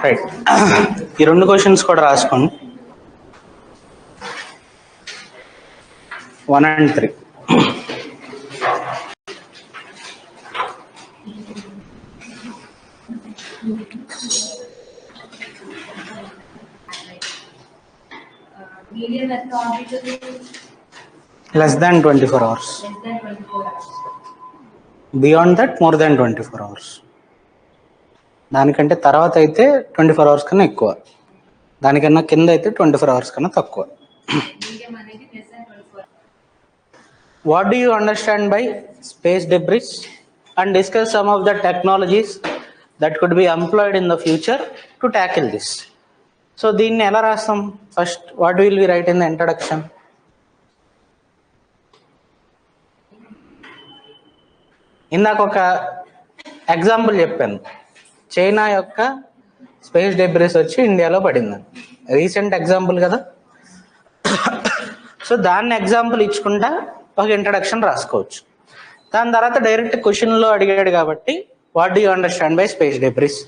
Right. ఈ రెండు questions కూడా రాసుకోండి, 1 and 3. Median authority Less than 24 hours. less than 24 hours. Beyond that, more than 24 hours. దానికంటే తర్వాత అయితే 24 hours కన్నా ఎక్కువ, దానికన్నా కింద అయితే 24 hours కన్నా తక్కువ. Medium అనేది less than 24 hours. What do you understand by space debris? And discuss some of the technologies that could be employed in the future to tackle this. So దీన్ని ఎలా రాస్తాం? First what will we write in the introduction? ఇందాక ఒక example చెప్పాను, China యొక్క space debris వచ్చి ఇండియాలో పడిందని. రీసెంట్ ఎగ్జాంపుల్ కదా. సో దాన్ని ఎగ్జాంపుల్ ఇచ్చుకుంటా ఒక ఇంట్రడక్షన్ రాసుకోవచ్చు. దాని తర్వాత డైరెక్ట్ క్వశ్చన్లో అడిగాడు కాబట్టి what do you understand by space debris,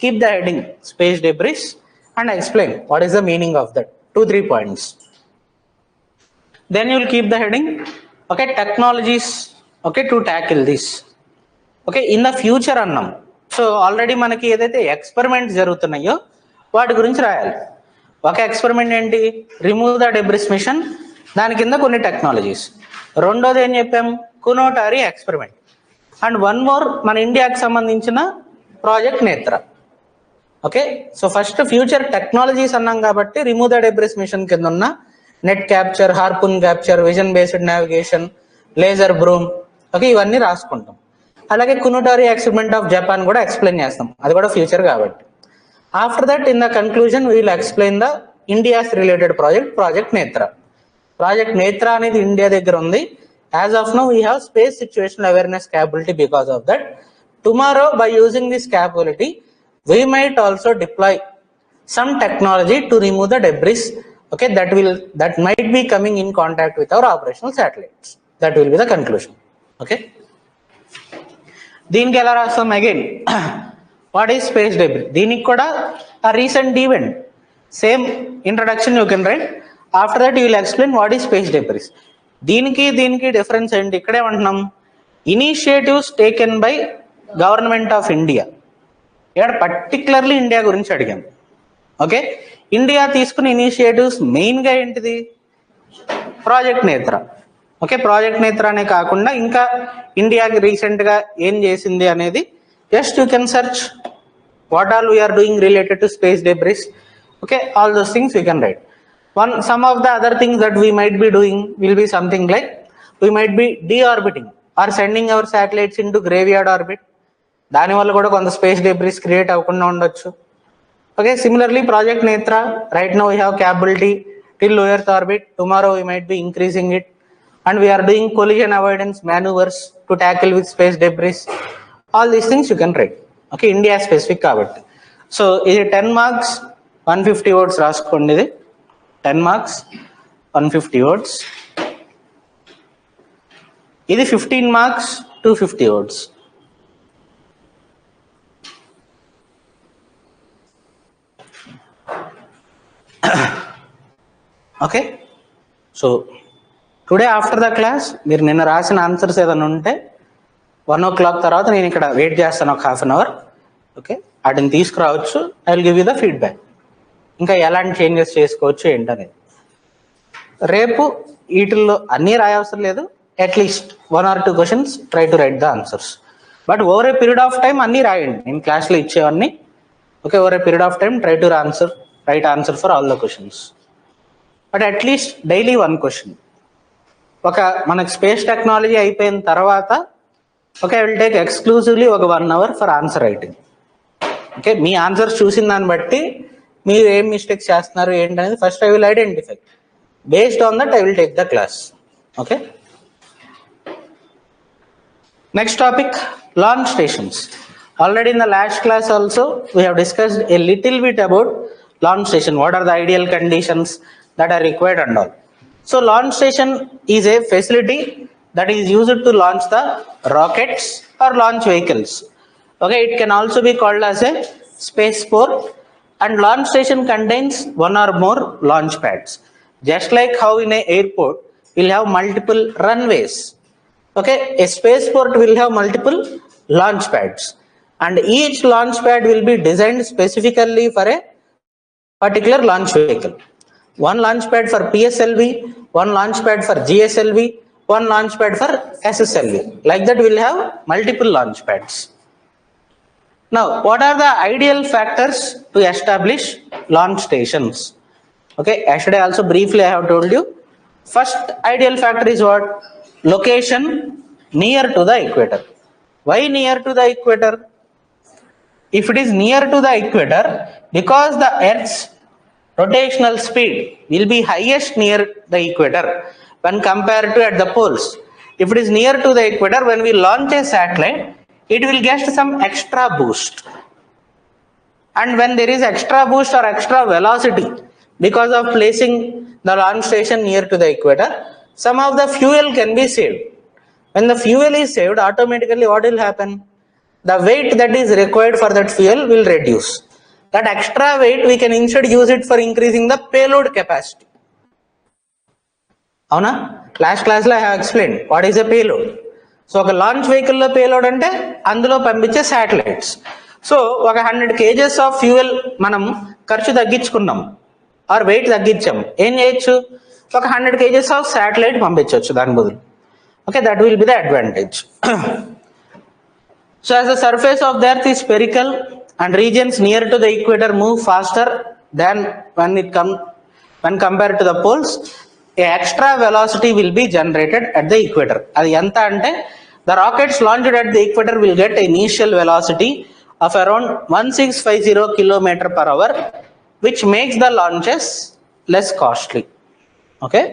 keep the heading space debris and explain what is the meaning of that, 2-3 points. Then you will keep the heading, okay, technologies, okay, to tackle this. Okay, in the future అన్నాం. So already మనకి ఏదైతే experiments జరుగుతున్నాయో వాటి గురించి రాయాలి. ఒక experiment ఏంటి? Remove the debris machine, దాని కింద కొన్ని టెక్నాలజీస్. రెండోది ఏం చెప్పాం? కునోటారీ ఎక్స్పెరిమెంట్. అండ్ వన్ మోర్ మన ఇండియాకి సంబంధించిన ప్రాజెక్ట్ నేత్ర. Okay, so first future technologies అన్నాం కాబట్టి రిమూవ్ ద డెబ్రిస్ మిషన్ కింద ఉన్న net capture, Harpoon capture, vision based navigation, laser broom, okay, ఇవన్నీ రాసుకుంటాం. అలాగే కునోటారీ ఎక్స్పెరిమెంట్ ఆఫ్ జపాన్ కూడా ఎక్స్ప్లెయిన్ చేస్తాం, అది కూడా ఫ్యూచర్ కాబట్టి. After that in the conclusion we will explain the India's related project నేత్ర. ప్రాజెక్ట్ నేత్ర అనేది ఇండియా దగ్గర ఉంది. As of now we have space situation awareness capability because of that. Tomorrow by using this capability we might also deploy some technology to remove the debris, okay, that might be coming in contact with our operational satellites. That will be the conclusion. Okay, దీనికి ఎలా రాస్తాం? Again what is space debris, దీనికి కూడా ఆ recent event, same introduction you can write. After that you will explain what is space debris. దీనికి difference ఏంటి? ఇక్కడేమంటున్నాం, initiatives taken by government of India. ఇక్కడ పర్టికులర్లీ ఇండియా గురించి అడిగాం. ఓకే, ఇండియా తీసుకున్న ఇనిషియేటివ్స్ మెయిన్గా ఏంటిది? ప్రాజెక్ట్ నేత్ర. ఓకే, ప్రాజెక్ట్ నేత్ర అనే కాకుండా ఇంకా ఇండియాకి రీసెంట్గా ఏం చేసింది అనేది just you can search what all we are doing related to space debris. Okay, all those things you can write. Some of the other things that we might be doing will be something like we might be deorbiting or sending our satellites into graveyard orbit. దానివల్ల కూడా కొంత space debris create అవ్వకుండా ఉండొచ్చు. Okay, similarly project Netra, right now we have capability till low earth orbit. Tomorrow we might be increasing it and we are doing collision avoidance maneuvers to tackle with space debris. All these things you can write. Okay, India specific కాబట్టి. So ఇది 10 marks, 150 words రాసుకోండి. ఇది 10 marks, 150 words. ఇది 15 marks, 250 words. Okay, so today after the class మీరు నిన్న రాసిన answers ఏదైనా ఉంటే 1 o'clock తర్వాత నేను ఇక్కడ వెయిట్ చేస్తాను ఒక 1/2 hour. ఓకే, వాటిని తీసుకురావచ్చు. I will give you the feedback, ఇంకా ఎలాంటి చేంజెస్ చేసుకోవచ్చు ఏంటనేది. రేపు వీటిల్లో అన్నీ రాయవసరం లేదు, at least 1 or 2 questions try to write the answers. But over a period of time అన్నీ రాయండి, నేను క్లాస్లో ఇచ్చేవన్నీ. Okay, over a period of time try to write answer for all the questions. But at least daily 1 question. ఒక మనకు space technology అయిపోయిన తర్వాత okay, I will take exclusively ఒక 1 hour for answer writing. Okay, మీ ఆన్సర్స్ చూసిన దాన్ని బట్టి మీరు ఏం మిస్టేక్స్ చేస్తున్నారు ఏంటనేది first I will identify. Based on that I will take the class. Okay, next topic, launch stations. Already in the last class also we have discussed a little bit about launch station. What are the ideal conditions that are required and all. So launch station is a facility that is used to launch the rockets or launch vehicles. Okay, it can also be called as a spaceport And launch station contains one or more launch pads. Just like how in an airport, we'll have multiple runways. Okay, a spaceport will have multiple launch pads. And each launch pad will be designed specifically for a particular launch vehicle. One launch pad for PSLV, one launch pad for GSLV, one launch pad for SSLV. Like that, we'll have multiple launch pads. Now, what are the ideal factors to establish launch stations? Okay, yesterday also briefly I have told you. First ideal factor is what? Location near to the equator. Why near to the equator? If it is near to the equator, because the Earth's rotational speed will be highest near the equator when compared to at the poles. If it is near to the equator, when we launch a satellite, it will get some extra boost. And when there is extra boost or extra velocity because of placing the launch station near to the equator, some of the fuel can be saved. When the fuel is saved, automatically what will happen? The weight that is required for that fuel will reduce. That extra weight we can instead use it for increasing the payload capacity. Avuna? Last class I have explained what is a payload. So ఒక launch వెహికల్లో payload అంటే అందులో పంపించే satellites. So ఒక 100 kgs of fuel మనం ఖర్చు తగ్గించుకున్నాం are wait తగ్గించాం, ఏం చేయొచ్చు? ఒక 100 kgs ఆఫ్ శాటిలైట్ పంపించవచ్చు దాని బదులు. Okay, that will be the advantage. So as the surface of the earth is spherical and regions near to the equator move faster than when compared to the poles, a extra velocity will be generated at the equator. Adi enta ante the rockets launched at the equator will get initial velocity of around 1650 km/h, which makes the launches less costly. Okay,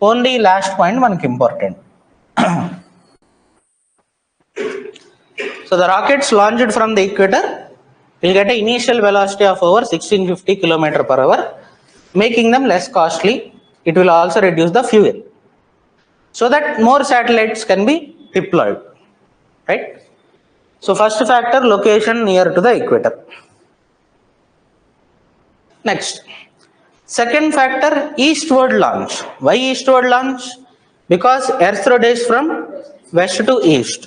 only last point manaki important. So the rockets launched from the equator will get an initial velocity of over 1650 km/h, making them less costly. It will also reduce the fuel so that more satellites can be deployed, right? So first factor, location near to the equator. Next, second factor, eastward launch. Why eastward launch? Because Earth rotates from west to east.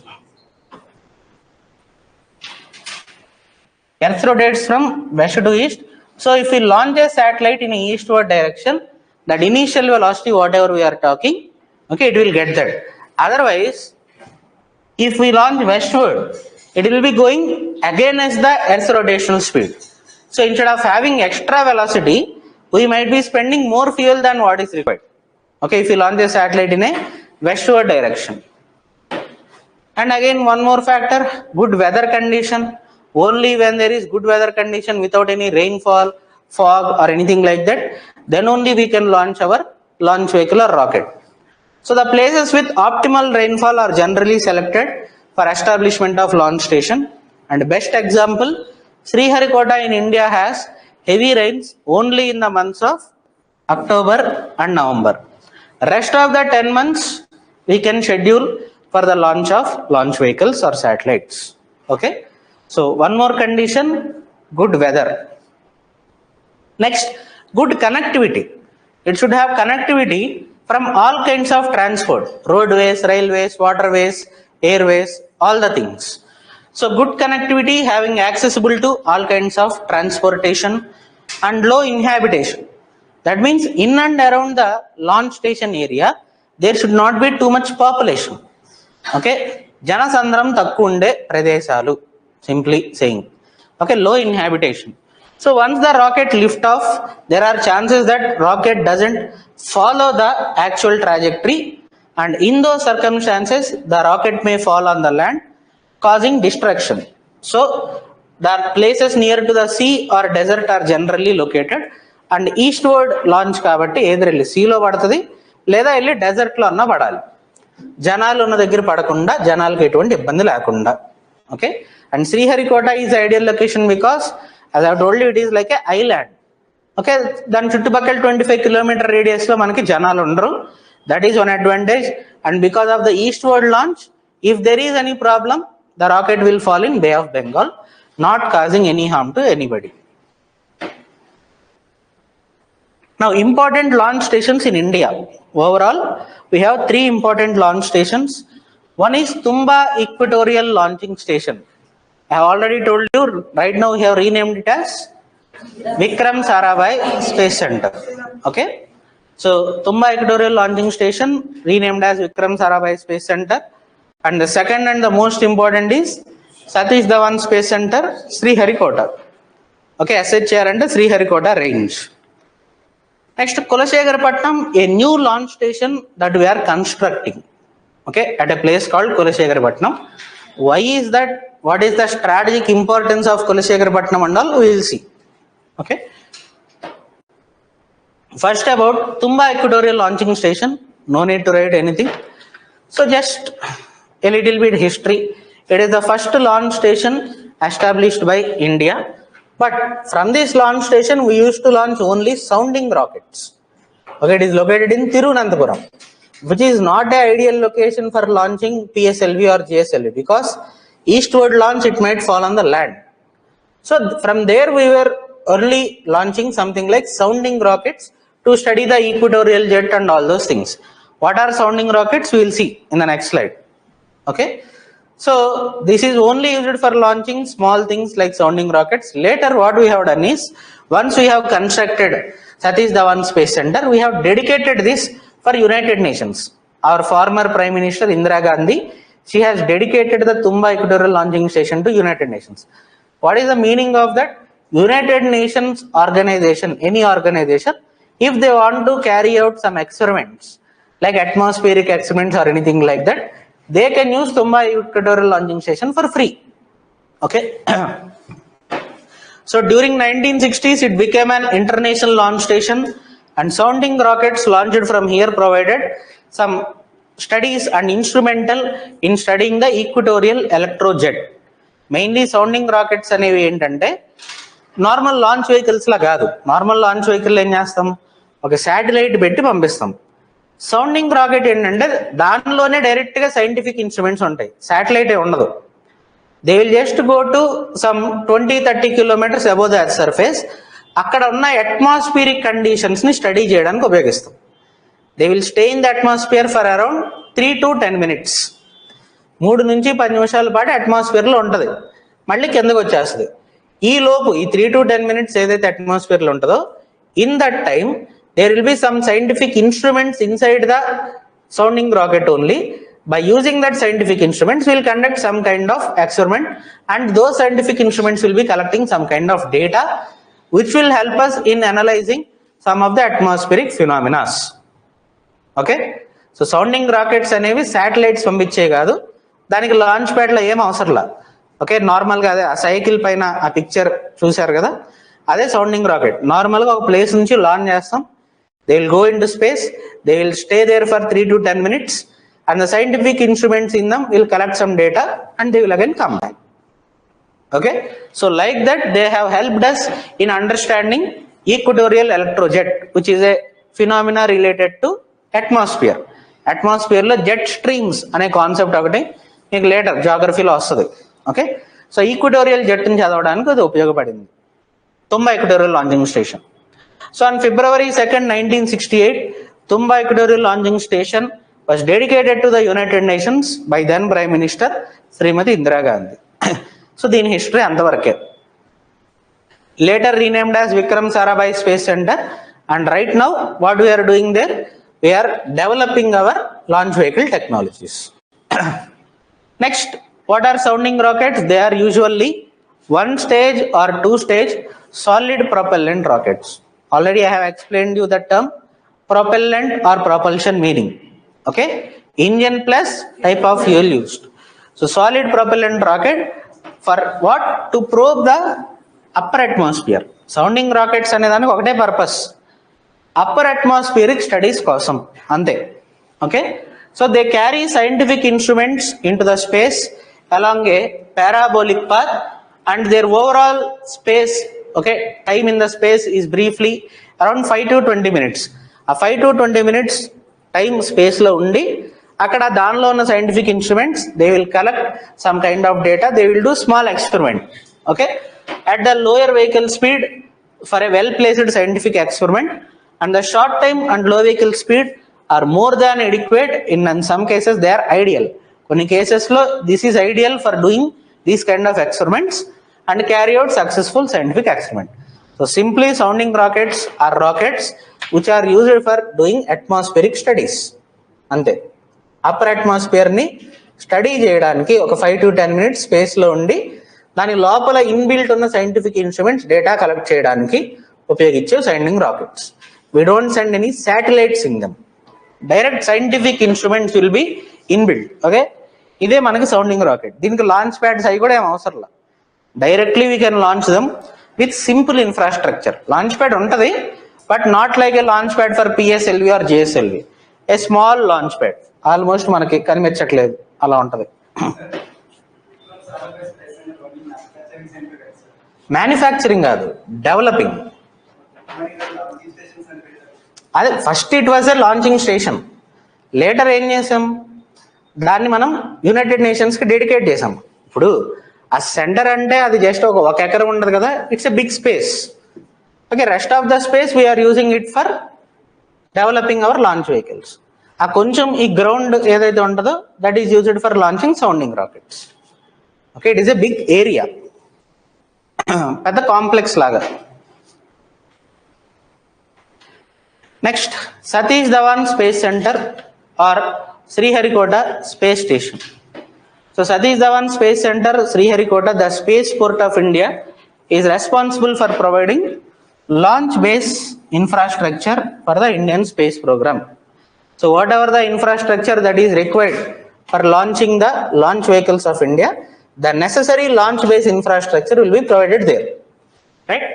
Earth rotates from west to east. So if we launch a satellite in a eastward direction, that initial velocity, whatever we are talking, okay, it will get that. Otherwise, if we launch westward, it will be going against the Earth's rotational speed. So instead of having extra velocity, we might be spending more fuel than what is required. Okay, if you launch a satellite in a westward direction. And again, one more factor, good weather condition. Only when there is good weather condition without any rainfall, fog or anything like that, then only we can launch our launch vehicle or rocket. So the places with optimal rainfall are generally selected for establishment of launch station. And best example, Sriharikota in India has heavy rains only in the months of October and November. Rest of the 10 months we can schedule for the launch of launch vehicles or satellites. Okay. So one more condition, good weather. Next, good connectivity. It should have connectivity from all kinds of transport, roadways, railways, waterways, airways, all the things. So good connectivity, having accessible to all kinds of transportation and low inhabitation. That means in and around the launch station area, there should not be too much population. Okay, Janasandram takkunde pradesalu. Simply saying, okay, low inhabitation. So once the rocket lift off, there are chances that rocket doesn't follow the actual trajectory, and in those circumstances the rocket may fall on the land, causing destruction. So the places near to the sea or desert are generally located, and eastward launch kabatti either sea lo padtadi leda elli desert lo anna padali. Janalu unna daggara padakunda, janalku etuvanti ibbandi lekunda. Okay, and Sriharikota is the ideal location because, as I have told you, it is like an island. Okay, then చుట్టుపక్కల 25 km radius లో మనకి జనాలు ఉండరు. That is one advantage. And because of the eastward launch, if there is any problem, the rocket will fall in Bay of Bengal, not causing any harm to anybody. Now, important launch stations in India. Overall, we have 3 important launch stations. One is Tumba Equatorial Launching Station. I have already told you, right now we have renamed it as Vikram Sarabhai Space Center. Okay. So, Tumba Equatorial Launching Station renamed as Vikram Sarabhai Space Center. And the second and the most important is Satish Dhawan Space Center, Sriharikota. Okay, SHR and Sriharikota range. Next, Kulasegarapatnam, a new launch station that we are constructing. Okay, at a place called Kulasegarapatnam. Why is that? What is the strategic importance of Kulasegarapatnam and all? We will see. Okay. First, about Tumba Equatorial Launching Station. No need to write anything. So, just a little bit history. It is the first launch station established by India. But from this launch station, we used to launch only sounding rockets. Okay, it is located in Tirunanthapuram, which is not the ideal location for launching PSLV or GSLV because eastward launch it might fall on the land. So from there we were early launching something like sounding rockets to study the equatorial jet and all those things. What are sounding rockets? We will see in the next slide. Okay. So this is only used for launching small things like sounding rockets. Later what we have done is, once we have constructed Satish Dhawan Space Center, we have dedicated this for United Nations. Our former Prime Minister Indira Gandhi, she has dedicated the Tumba Equatorial Launching Station to United Nations. What is the meaning of that? United Nations organization, any organization, if they want to carry out some experiments, like atmospheric experiments or anything like that, they can use Tumba Equatorial Launching Station for free. Okay. So during 1960s, it became an international launch station, and sounding rockets launched from here provided some studies and instrumental in studying the equatorial electrojet. Mainly sounding rockets అనేవి ఏంటంటే normal launch vehicles లా కాదు. Normal launch vehicle ఏం చేస్తాం, ఒక satellite పెట్టి పంపిస్తాం. Sounding rocket ఏంటంటే దానిలోనే డైరెక్ట్ గా సైంటిఫిక్ ఇన్స్ట్రుమెంట్స్ ఉంటాయి, శాటిలైట్ ఉండదు. They will just go to some 20-30 kilometres above the earth surface. అక్కడ ఉన్న అట్మాస్ఫియరిక్ కండిషన్స్ ని స్టడీ చేయడానికి ఉపయోగిస్తాం. They will stay in the atmosphere for around 3 to 10 minutes. 3 నుంచి 10 నిమిషాల పాటు అట్మాస్ఫియర్ లో ఉంటది, మళ్ళీ కిందకు వచ్చేస్తుంది. ఈ లోపు ఈ 3 to 10 minutes ఏదైతే అట్మాస్ఫియర్ లో ఉంటుందో, in that time there will be some scientific instruments inside the sounding rocket only. By using that scientific instruments, we will conduct some kind of experiment, and those scientific instruments will be collecting some kind of data which will help us in analyzing some of the atmospheric phenomena. Okay, so sounding rockets అనేవి satellites పంపించే కాదు, దానికి launch pad లో ఏం అవసరంలా. Okay, normal గా అదే ఆ సైకిల్ పైన ఆ పిక్చర్ చూసారు కదా, అదే సౌండింగ్ రాకెట్. నార్మల్ గా ఒక ప్లేస్ నుంచి లాంచ్ చేస్తాం. They will go into space, they will stay there for 3 to 10 minutes, and the scientific instruments in them will collect some data and they will again come back. Okay, so like that they have helped us in understanding equatorial electrojet, which is a phenomena related to atmosphere. Atmosphere lo jet streams ane concept ఒకటి మీకు later geography లో వస్తుంది. Okay, so equatorial jet ని చదవడానికి అది ఉపయోగపడింది Thumba equatorial launching station. So on February 2nd, 1968, Tumba Equatorial Launching Station was dedicated to the United Nations by then Prime Minister Srimati Indira Gandhi. So the history antavarakke. Later renamed as Vikram Sarabhai Space Center, and right now what we are doing there, we are developing our launch vehicle technologies. Next, what are sounding rockets? They are usually 1 stage or 2 stage solid propellant rockets. Already I have explained you the term propellant or propulsion meaning. Okay, engine plus type of fuel used. So solid propellant rocket for what? To probe the upper atmosphere. Sounding rockets ane daniki okate purpose, upper atmospheric studies kosam ante. Okay, so they carry scientific instruments into the space along a parabolic path, and their overall space, okay, time in the space is briefly around 5 to 20 minutes. A 5 to 20 minutes time space lo undi akkada danlo unna scientific instruments, they will collect some kind of data, they will do small experiment. Okay, at the lower vehicle speed for a well placed scientific experiment, and the short time and low vehicle speed are more than adequate. In some cases they are ideal. కొన్ని కేసెస్లో this is ideal for doing these kind of experiments and carry out successful scientific experiment. So simply sounding rockets are rockets which are used for doing atmospheric studies. అంతే, upper అట్మాస్ఫియర్ని study చేయడానికి ఒక 5 to 10 minutes స్పేస్లో ఉండి దాని లోపల inbuilt ఉన్న scientific instruments data collect చేయడానికి ఉపయోగించే sounding rockets. We don't send any satellites in them. Direct scientific instruments will be inbuilt. Okay, ఇదే మనకి సౌండింగ్ రాకెట్. దీనికి లాంచ్ ప్యాడ్స్ అవి కూడా ఏం అవసరం లేదు. Directly we can launch them with simple infrastructure. Launch pad ఉంటుంది, but not like a launch pad for PSLV or GSLV. A small launch pad, almost మనకి కనిపించట్లేదు అలా ఉంటుంది. మ్యానుఫ్యాక్చరింగ్ కాదు, డెవలపింగ్. అదే first it was a launching station. Later ఏం చేసాం, దాన్ని మనం యునైటెడ్ నేషన్స్కి డెడికేట్ చేసాం. ఇప్పుడు ఆ సెంటర్ అంటే అది జస్ట్ ఒక ఎకరం ఉండదు కదా, it's a big space. Okay, rest of the space we are using it for developing our launch vehicles. ఆ కొంచెం ఈ గ్రౌండ్ ఏదైతే ఉంటుందో that is used for launching sounding rockets. Okay, it is a big area, పెద్ద complex లాగా. Next, Satish Dhawan space centre or Sriharikota space station. So Satish Dhawan space centre, Sriharikota, the spaceport of India is responsible for providing launch base infrastructure for the Indian space program. So whatever the infrastructure that is required for launching the launch vehicles of India, the necessary launch base infrastructure will be provided there, right?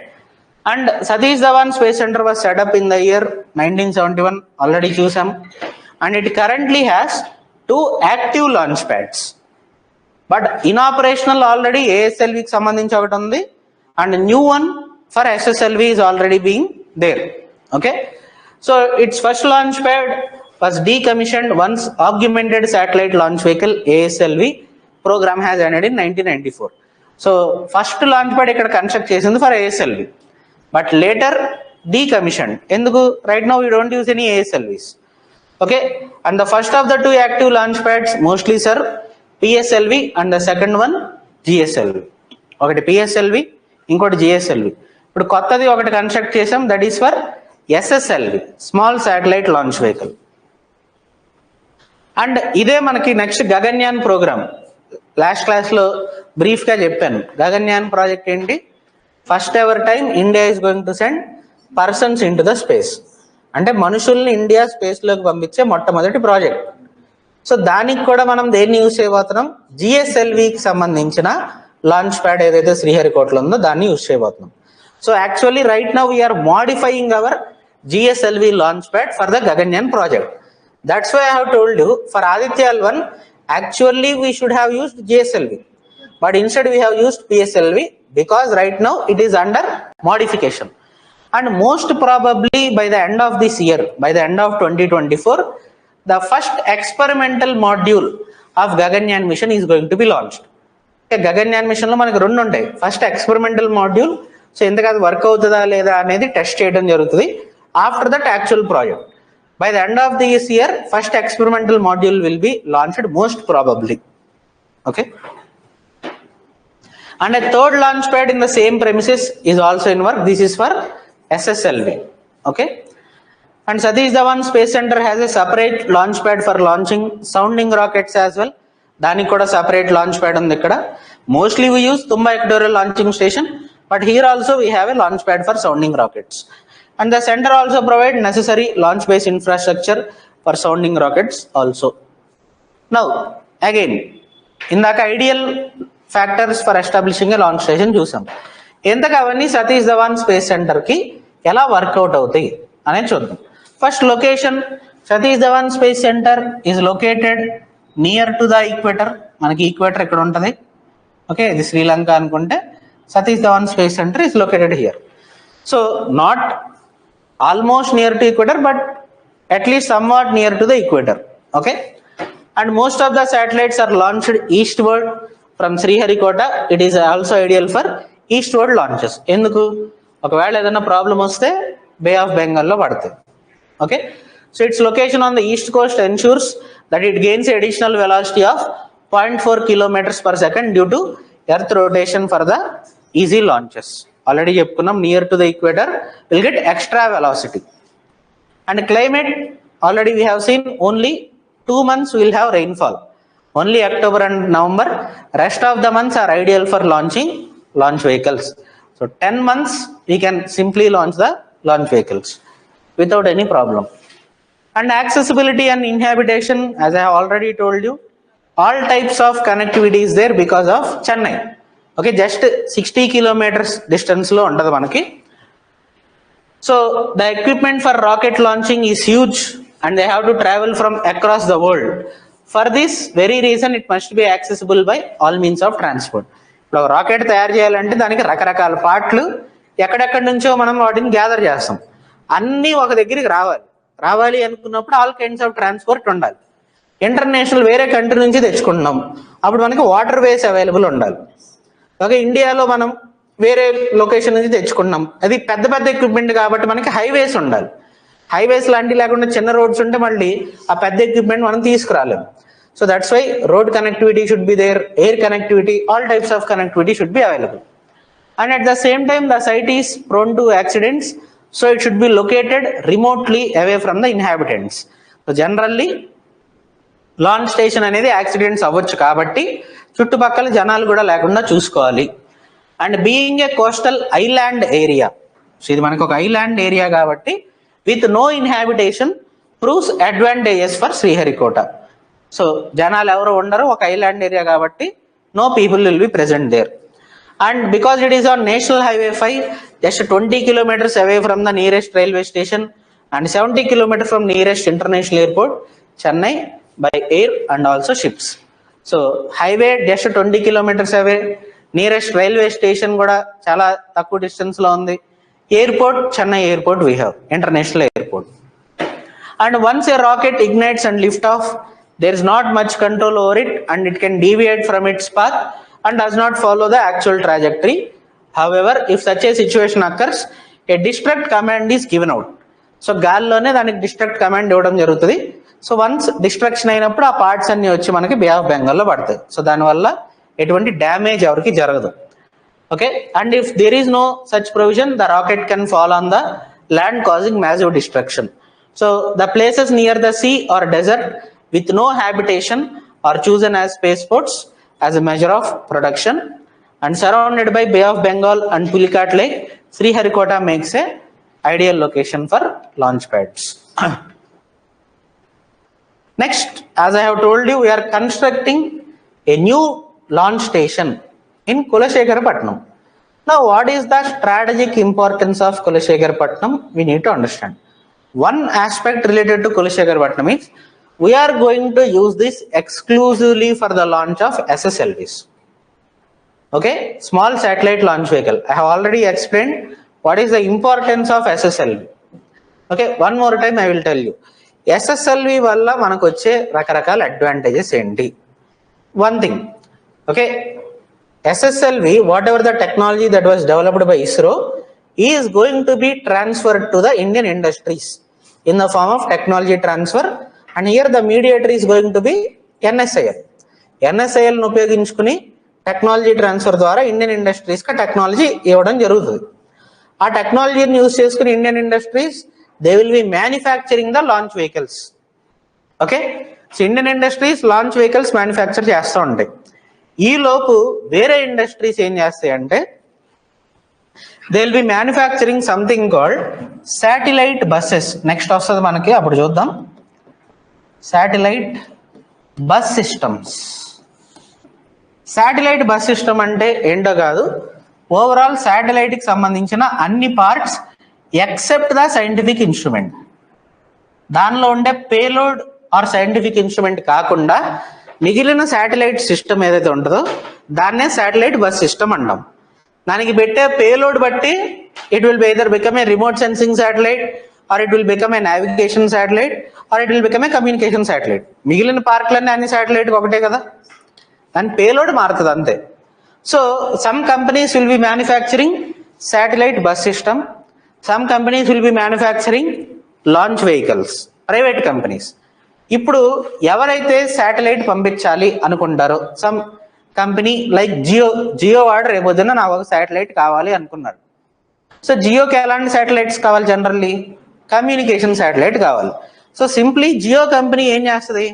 And Satish Dhawan Space Center was set up in the year 1971, already chusam, and it currently has 2 active launch pads. But in operational already ASLV ki sambandhinchi okati undi, and new one for SSLV is already being there. Okay, so its first launch pad was decommissioned once augmented satellite launch vehicle ASLV program has ended in 1994. So first launch pad ikkada construct chesindi for ASLV, but later decommissioned. Enduku right now we don't use any ASLVs. Okay, and the first of the 2 active launch pads mostly serve PSLV and the second one GSLV. ఒకటి PSLV, ఇంకోటి GSLV. ఇప్పుడు కొత్తది ఒకటి construct చేసాం, that is for SSLV, small satellite launch vehicle. And ఇదే మనకి next Gaganyaan programme. Last క్లాస్లో బ్రీఫ్గా చెప్పాను. గగన్యాన్ ప్రాజెక్ట్ ఏంటి, first ever time India is going to send persons in to the space. అంటే మనుషుల్ని ఇండియా స్పేస్లోకి పంపించే మొట్టమొదటి ప్రాజెక్ట్. సో దానికి కూడా మనం దేన్ని యూజ్ చేయబోతున్నాం, జిఎస్ఎల్వికి సంబంధించిన లాంచ్ ప్యాడ్ ఏదైతే శ్రీహరికోటలో ఉందో దాన్ని యూజ్ చేయబోతున్నాం. So actually right now we are modifying our GSLV launch pad for the Gaganyaan project. That's why I have told you for Aditya L1 actually we should have used GSLV, but instead we have used PSLV because right now it is under modification, and most probably by the end of this year, by the end of 2024, the first experimental module of Gaganyaan mission is going to be launched. Okay, Gaganyaan mission lo manaku rendu untayi. First experimental module, so ఎందుకు అది work అవుతుందా లేదా అనేది test చేయడం జరుగుతుంది. After that actual project by the end of this year first experimental module will be launched most probably. Okay, and a third launch pad in the same premises is also in work. This is for SSLV. Okay, and Satish Dhawan space centre has a separate launch pad for launching sounding rockets as well. దానికి కూడా separate launch pad ఉంది ఇక్కడ. Mostly we use Thumba equatorial launching station, but here also we have a launch pad for sounding rockets, and the center also provide necessary launch base infrastructure for sounding rockets also. Now again, indaka ideal factors for establishing a launch station chusam. Endaka avanni Satish Dhawan Space Center ki ela work out avutayi ane chuddam. First location, Satish Dhawan Space Center is located near to the equator. Manaki equator ekkada untadi. Okay, ఇది శ్రీలంక అనుకుంటే Satish Dhawan Space Center is located here. So not almost near to equator, but at least somewhat near to the equator. Okay, and most of the satellites are launched eastward from Sriharikota. It is also ideal for eastward launches. ఎందుకు, ఒకవేళ ఏదైనా problem వస్తే బే of బెంగాల్లో పడతాయి. Okay, so it's location on the east coast ensures that it gains additional velocity of 0.4 kilometers per second due to earth rotation for the easy launches. Already చెప్పుకున్నాం, near to the equator will get extra velocity. And climate already we have seen only 2 months will have rainfall, only October and November. Rest of the months are ideal for launching launch vehicles. So 10 months we can simply launch the launch vehicles without any problem. And accessibility and inhabitation, as I have already told you, all types of connectivity is there because of Chennai. Okay, just 60 kilometers distance lo untadu manaki. So the equipment for rocket launching is huge and they have to travel from across the world. For this very reason it must be accessible by all means of transport. ఇప్పుడు rocket తయారు చేయాలంటే దానికి రకరకాల పార్ట్లు ఎక్కడెక్కడి నుంచో మనం వాటిని gather చేస్తాం. అన్నీ ఒక దగ్గరికి రావాలి అనుకున్నప్పుడు ఆల్ కైండ్స్ ఆఫ్ ట్రాన్స్పోర్ట్ ఉండాలి. ఇంటర్నేషనల్ వేరే కంట్రీ నుంచి తెచ్చుకుంటున్నాం, అప్పుడు మనకి వాటర్ వేస్ అవైలబుల్ ఉండాలి. ఓకే, ఇండియాలో మనం వేరే లొకేషన్ నుంచి తెచ్చుకుంటున్నాం, అది పెద్ద పెద్ద ఎక్విప్మెంట్ కాబట్టి మనకి హైవేస్ ఉండాలి. హైవేస్ లాంటివి లేకుండా చిన్న రోడ్స్ ఉంటే మళ్ళీ ఆ పెద్ద ఎక్విప్మెంట్ మనం తీసుకురాలేము. So that's why road connectivity should be there, air connectivity, all types of connectivity should be available. And at the same time the site is prone to accidents, so it should be located remotely away from the inhabitants. So generally launch station అనేది accidents అవ్వచ్చు కాబట్టి చుట్టుపక్కల జనాలు కూడా లేకుండా చూసుకోవాలి. And being a coastal island area, so ఇది మనకు ఒక ఐలాండ్ ఏరియా కాబట్టి with no inhabitation proves advantages for Sriharikota. So జనాలు ఎవరు ఉండరు, ఒక ఐలాండ్ ఏరియా కాబట్టి no people will be present there. And because it is on national highway 5, just 20 kilometers away from the nearest railway station and 70 kilometers from nearest international airport, Chennai, by air and also ships. So highway just 20 kilometers away, nearest railway station కూడా చాలా తక్కువ distance లో ఉంది. Airport, Chennai airport we have, international airport. And once a rocket ignites and lift off, there is not much control over it and it can deviate from its path and does not follow the actual trajectory. However, if such a situation occurs, a distract command is given out. So గాల్లోనే దానికి destruct command ఇవ్వడం జరుగుతుంది. So once destruction అయినప్పుడు ఆ parts అన్ని వచ్చి మనకి బే of బెంగాల్లో పడతాయి. సో దానివల్ల ఎటువంటి డ్యామేజ్ ఎవరికి జరగదు. Okay, and if there is no such provision, the rocket can fall on the land causing massive destruction. So the places near the sea or desert with no habitation are chosen as spaceports as a measure of production, and surrounded by Bay of Bengal and Pulicat Lake, Sriharikota makes a ideal location for launch pads. Next, as I have told you, we are constructing a new launch station in Kulasekharapatnam. Now, what is the strategic importance of Kulasekharapatnam? We need to understand. One aspect related to Kulasekharapatnam is we are going to use this exclusively for the launch of SSLVs. Okay, small satellite launch vehicle. I have already explained what is the importance of SSLV. Okay, one more time I will tell you. SSLV వల్ల మనకు వచ్చే రకరకాల advantages ఏంటి. One thing, okay, SSLV, whatever the technology that was developed by ISRO, is going to be transferred to the Indian industries in the form of technology transfer. And here the mediator is going to be NSIL. NSIL ను ఉపయోగించుకుని technology transfer ద్వారా Indian industries కి technology ఇవ్వడం జరుగుతుంది. ఆ టెక్నాలజీని use చేసుకుని Indian industries they will be manufacturing the launch vehicles. Okay, so Indian industries launch vehicles manufacture చేస్తూ ఉంటాయి. ఈ లోపు వేరే ఇండస్ట్రీస్ ఏం చేస్తాయంటే they will be manufacturing something called satellite buses. Next వస్తుంది మనకి, అప్పుడు చూద్దాం. Satellite bus systems. Satellite bus system అంటే ఏంటో కాదు, ఓవరాల్ శాటిలైట్కి సంబంధించిన అన్ని parts except the scientific instrument. దానిలో ఉండే పేలోడ్ ఆర్ సైంటిఫిక్ ఇన్స్ట్రుమెంట్ కాకుండా మిగిలిన శాటిలైట్ సిస్టమ్ ఏదైతే ఉంటుందో దాన్నే శాటిలైట్ బస్ సిస్టమ్ అంటాం. దానికి పెట్టే పేలోడ్ బట్టి it will B either become a remote sensing satellite, or it will become a navigation satellite, or it will become a communication satellite. మిగిలిన పార్ట్లన్నీ అన్ని శాటిలైట్ ఒకటే కదా, దాని పేలోడ్ మారుతుంది అంతే. So some companies will be manufacturing satellite bus system, some companies will be manufacturing launch vehicles, private companies. ఇప్పుడు ఎవరైతే satellite పంపించాలి అనుకుంటారో, సమ్ కంపెనీ లైక్ జియో వాడు రేపొద్దున నాకు ఒక శాటిలైట్ కావాలి అనుకున్నారు. సో జియోకి ఎలాంటి శాటిలైట్స్ కావాలి? జనరల్లీ కమ్యూనికేషన్ శాటిలైట్ కావాలి. సో సింప్లీ జియో కంపెనీ ఏం చేస్తుంది?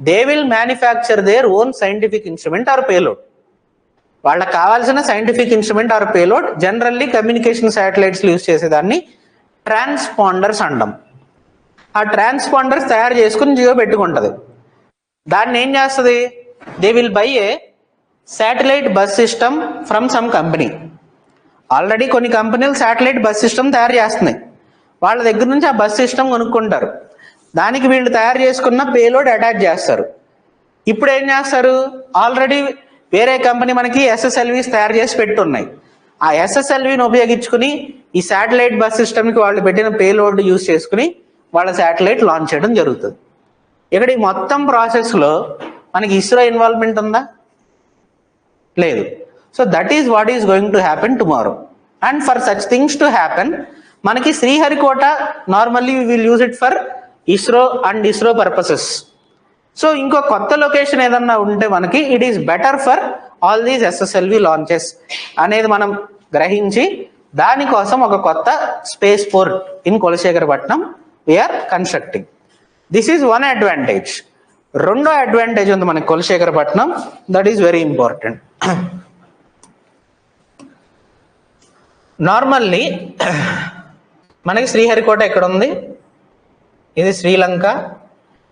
They will manufacture their own scientific instrument are payload. వాళ్ళకి కావాల్సిన scientific instrument are payload generally communication satellites use చేసేదాన్ని ట్రాన్స్పాండర్స్ అంటాం. ఆ ట్రాన్స్పాండర్స్ తయారు చేసుకుని జియో పెట్టుకుంటుంది. దాన్ని ఏం చేస్తుంది? They will buy A satellite bus system from some company. Already కొన్ని కంపెనీలు శాటిలైట్ బస్ సిస్టమ్ తయారు చేస్తున్నాయి. వాళ్ళ దగ్గర నుంచి ఆ బస్ సిస్టమ్ కొనుక్కుంటారు. దానికి వీళ్ళు తయారు చేసుకున్న పేలోడ్ అటాచ్ చేస్తారు. ఇప్పుడు ఏం చేస్తారు? ఆల్రెడీ వేరే కంపెనీ మనకి ఎస్ఎస్ఎల్వీస్ తయారు చేసి పెట్టున్నాయి. ఆ ఎస్ఎస్ఎల్వీని ఉపయోగించుకుని ఈ శాటిలైట్ బస్ సిస్టమ్కి వాళ్ళు పెట్టిన పేలోడ్ యూజ్ చేసుకుని వాళ్ళ శాటిలైట్ లాంచ్ చేయడం జరుగుతుంది. ఇక్కడ ఈ మొత్తం ప్రాసెస్లో మనకి ఇస్రో ఇన్వాల్వ్మెంట్ ఉందా? లేదు. So that is what is going to happen tomorrow. And for such things to happen మనకి Sriharikota normally we will use it for ISRO and ISRO purposes. So ఇంకో కొత్త లొకేషన్ ఏదన్నా ఉంటే మనకి it is better for all these SSLV launches అనేది మనం గ్రహించి దానికోసం ఒక కొత్త space port in Kulasekarapattinam we are constructing. This is one advantage. రెండో అడ్వాంటేజ్ ఉంది మనకి Kulasekarapattinam, that is very important. Normally మనకి శ్రీహరికోట ఎక్కడ ఉంది? ఇది Sri Lanka.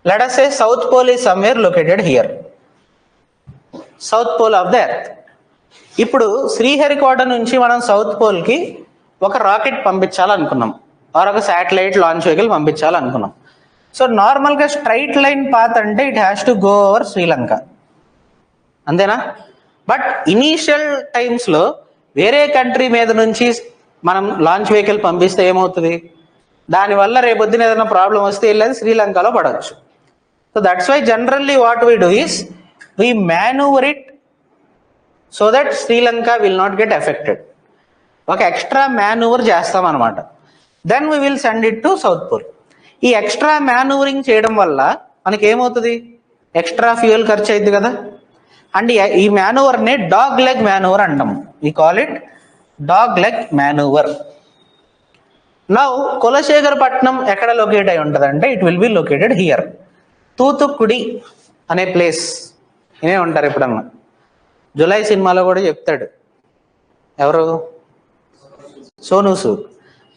Let us say south pole is somewhere located here, south pole of the earth. ఇప్పుడు శ్రీహరికోట నుంచి మనం సౌత్ పోల్కి ఒక రాకెట్ పంపించాలనుకున్నాం, ఆర్ ఒక శాటిలైట్ లాంచ్ వెహికల్ పంపించాలనుకున్నాం. సో నార్మల్గా స్ట్రైట్ లైన్ పాత్ అంటే it has to go over Sri Lanka, అంతేనా? బట్ ఇనీషియల్ టైమ్స్లో వేరే కంట్రీ మీద నుంచి మనం లాంచ్ వెహికల్ పంపిస్తే ఏమవుతుంది? దానివల్ల రేపొద్దున ఏదైనా ప్రాబ్లం వస్తే వెళ్ళేది శ్రీలంకలో పడవచ్చు. So that's why generally what we do is we manoeuvre it so that Sri Lanka will not get affected. ఒక ఎక్స్ట్రా మ్యానూవర్ చేస్తాం అనమాట. Then we will send it to south pole. ఈ ఎక్స్ట్రా మ్యానూవరింగ్ చేయడం వల్ల మనకి ఏమవుతుంది? ఎక్స్ట్రా ఫ్యూయల్ ఖర్చు అయింది కదా. అండ్ ఈ మ్యానూవర్ని డాగ్ లెగ్ మ్యానూవర్ అంటాం. We call it dog leg manoeuvre. Now Kulasekarapattinam ఎక్కడ లొకేట్ అయి ఉంటుంది అంటే it will be located here. Thoothukudi అనే ప్లేస్ ఇనే ఉంటారు ఎప్పుడన్నా. జులై సినిమాలో కూడా చెప్తాడు, ఎవరు? సోనూ సూద్.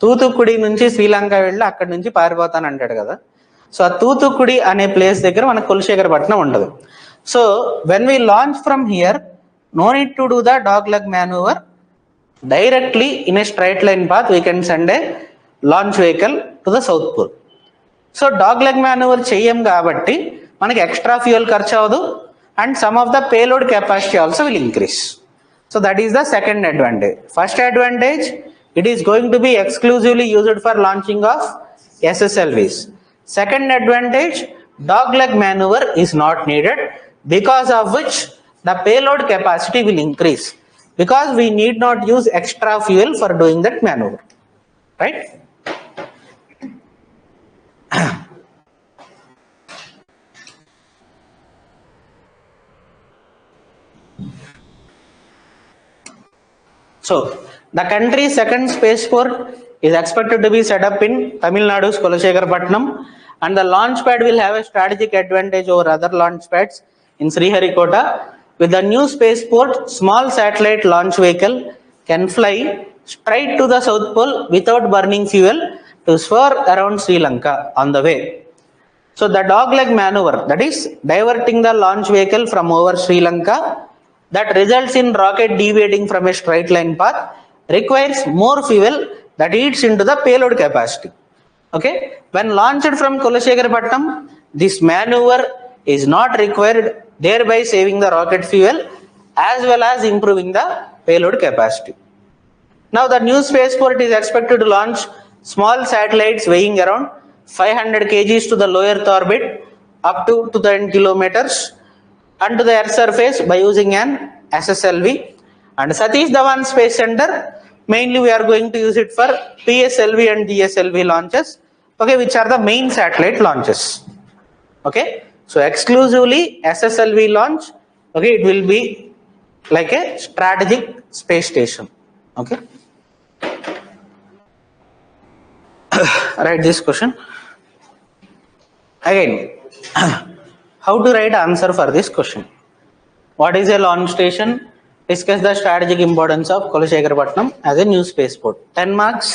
తూతుక్కుడి నుంచి శ్రీలంక వెళ్ళి అక్కడి నుంచి పారిపోతాను అంటాడు కదా. సో ఆ తూతుక్కుడి అనే ప్లేస్ దగ్గర మనకు కులశేఖరపట్నం ఉంటుంది. So when we launch from here, no need to do the dog leg manoeuvre. Directly in a straight line path we can send a launch vehicle to the south pole. So dog leg manoeuvre చెయ్యం కాబట్టి మనకి extra fuel ఖర్చు అవ్వదు and some of the payload capacity also will increase. So that is the second advantage. First advantage, it is going to be exclusively used for launching of SSLVs. Second advantage, dog leg maneuver is not needed, because of which the payload capacity will increase, because we need not use extra fuel for doing that maneuver, right? So the country's second spaceport is expected to be set up in Tamil Nadu's Kulashekharapattnam, and the launch pad will have a strategic advantage over other launch pads in Sriharikota. With the new spaceport, small satellite launch vehicle can fly straight to the South Pole without burning fuel to soar around Sri Lanka on the way. So the dog leg maneuver, that is diverting the launch vehicle from over Sri Lanka, that results in rocket deviating from a straight line path, requires more fuel that eats into the payload capacity. Okay, when launched from Kulashekharapattnam, this maneuver is not required, thereby saving the rocket fuel as well as improving the payload capacity. Now the new spaceport is expected to launch small satellites weighing around 500 kgs to the low Earth orbit up to 10 kilometers and to the Earth surface by using an SSLV. And Satish Dhawan Space Center Mainly we are going to use it for PSLV and GSLV launches, okay, which are the main satellite launches. Okay, so exclusively SSLV launch, okay, it will be like a strategic space station. Okay. Write this question again. How to write answer for this question? What is a launch station? Discuss the strategic importance of Kulasekharapatnam as a new spaceport. 10 marks,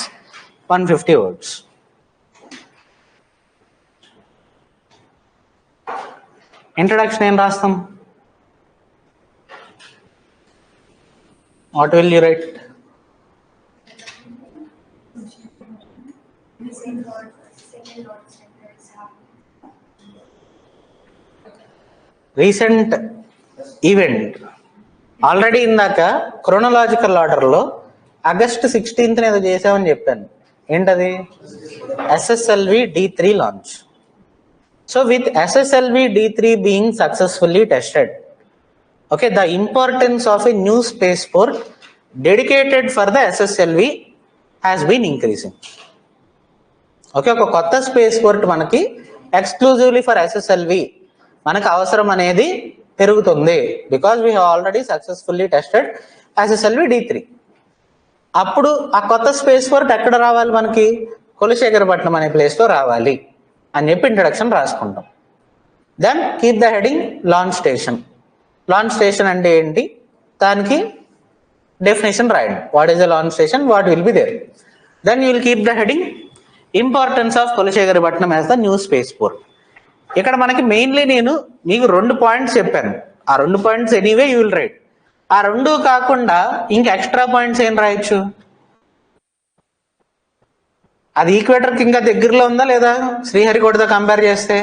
150 words. Introduction em rastam? What will you write? Recent event. Already ఇందాక chronological ఆర్డర్లో August 16th ఏదో చేసామని చెప్పాను. ఏంటది? SSLV D3 launch. So with SSLV D3 being successfully tested, okay, the importance of a new spaceport dedicated for the SSLV has been increasing. Okay, ఒక కొత్త space port మనకి exclusively for SSLV మనకు అవసరం అనేది పెరుగుతుంది. Because we have already successfully tested SSLV D3. అప్పుడు ఆ కొత్త స్పేస్ పోర్ట్ ఎక్కడ రావాలి? మనకి కులశేఖరపట్నం అనే ప్లేస్లో రావాలి అని చెప్పి ఇంట్రడక్షన్ రాసుకుంటాం. Then keep the heading launch station. Launch station అంటే ఏంటి? దానికి డెఫినేషన్ రాయండి. What is the launch station, what will be there. Then you will keep the heading importance of Kulasekarapattinam as the new space port. ఇక్కడ మనకి mainly నేను మీకు 2 points చెప్పాను. ఆ 2 points anyway you will write. ఆ 2 కాకుండా ఇంక ఎక్స్ట్రా పాయింట్స్ ఏం రాయొచ్చు? అది ఈక్వేటర్కి ఇంకా దగ్గరలో ఉందా లేదా? శ్రీహరికోటతో కంపేర్ చేస్తే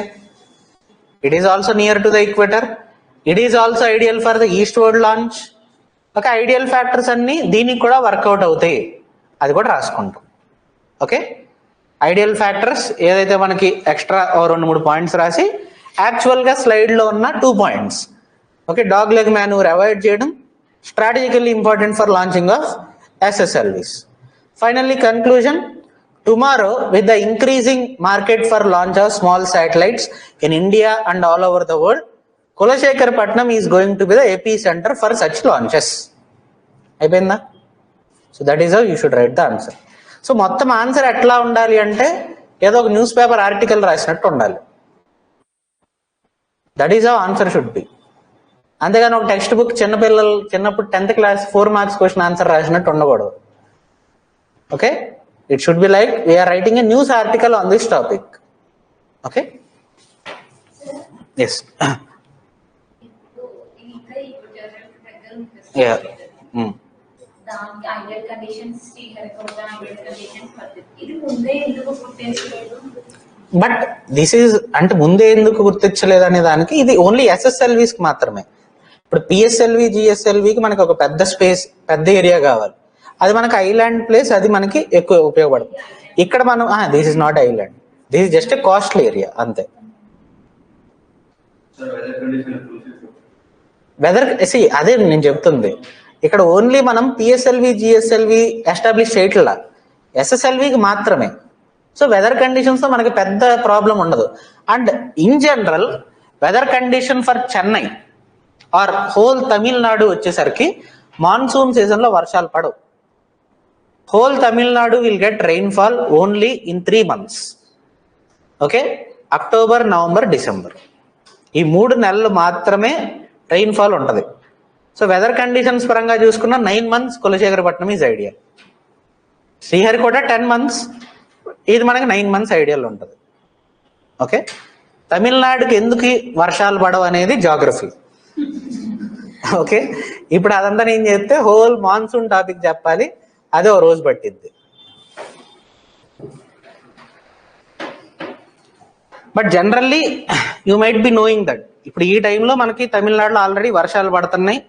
it is also near to the equator. It is also ideal for the east word launch. Okay, ideal factors అన్ని దీనికి కూడా వర్కౌట్ అవుతాయి, అది కూడా రాసుకుంటాం. ఓకే, ఐడియల్ ఫ్యాక్టర్స్ ఏదైతే మనకి ఎక్స్ట్రా 2-3 పాయింట్స్ రాసి యాక్చువల్గా స్లైడ్లో ఉన్న 2 points. Okay, dog leg manoeuvre avoid చేయడం, strategically important for launching of SSLVs. Finally conclusion, tomorrow with the increasing market for launch of small satellites in India and all over the world, Kulasekarapattinam is going to be the epicentre for such launches. అయిపోయిందా? So that is how you should write the answer. So మొత్తం answer ఎట్లా ఉండాలి అంటే ఏదో ఒక news paper article రాసినట్టు ఉండాలి. That is how answer should be. అంతేగాని ఒక టెక్స్ట్ బుక్ చిన్నపిల్లలు చిన్నప్పుడు 10th class 4 marks question answer రాసినట్టు ఉండకూడదు. Okay, it should be like we are writing a news article on this topic. Okay, yes. Ideal conditions ఇది ముందే ఎందుకు గుర్తించలేదు? బట్ దిస్ ఈజ్ అంటే ముందే ఎందుకు గుర్తించలేదు అనే దానికి ఇది ఓన్లీ SSLVs కి మాత్రమే. ఇప్పుడు PSLV GSLVకి మనకి ఒక పెద్ద స్పేస్, పెద్ద ఏరియా కావాలి. అది మనకి ఐలాండ్ ప్లేస్, అది మనకి ఎక్కువ ఉపయోగపడుతుంది. ఇక్కడ మనం this is not island, this is just a costly area అంతే. వెదర్ అదే నేను చెప్తుంది. ఇక్కడ ఓన్లీ మనం PSLV GSLV ఎస్టాబ్లిష్ చేయట్లా, SSLVకి మాత్రమే. సో వెదర్ కండిషన్స్తో మనకి పెద్ద ప్రాబ్లం ఉండదు. And in general weather condition for Chennai or whole Tamil Nadu వచ్చేసరికి మాన్సూన్ సీజన్లో వర్షాలు పడవు. Whole Tamil Nadu will get rainfall only in 3 months. Okay, October, November, December, ఈ 3 నెలలు మాత్రమే రెయిన్ఫాల్ ఉంటుంది. సో వెదర్ కండిషన్స్ పరంగా చూసుకున్న 9 months Kulasekarapattinam is ideal. Sriharikota 10 months, ఇది మనకి 9 months ఐడియల్ ఉంటుంది. ఓకే, తమిళనాడుకి ఎందుకు వర్షాలు పడవు అనేది జాగ్రఫీ. ఓకే, ఇప్పుడు అదంతా నేను చెప్తే హోల్ మాన్సూన్ టాపిక్ చెప్పాలి, అదే ఓ రోజు పట్టిద్ది. But generally you might be knowing that ఇప్పుడు ఈ టైంలో మనకి తమిళనాడులో ఆల్రెడీ వర్షాలు పడుతున్నాయి.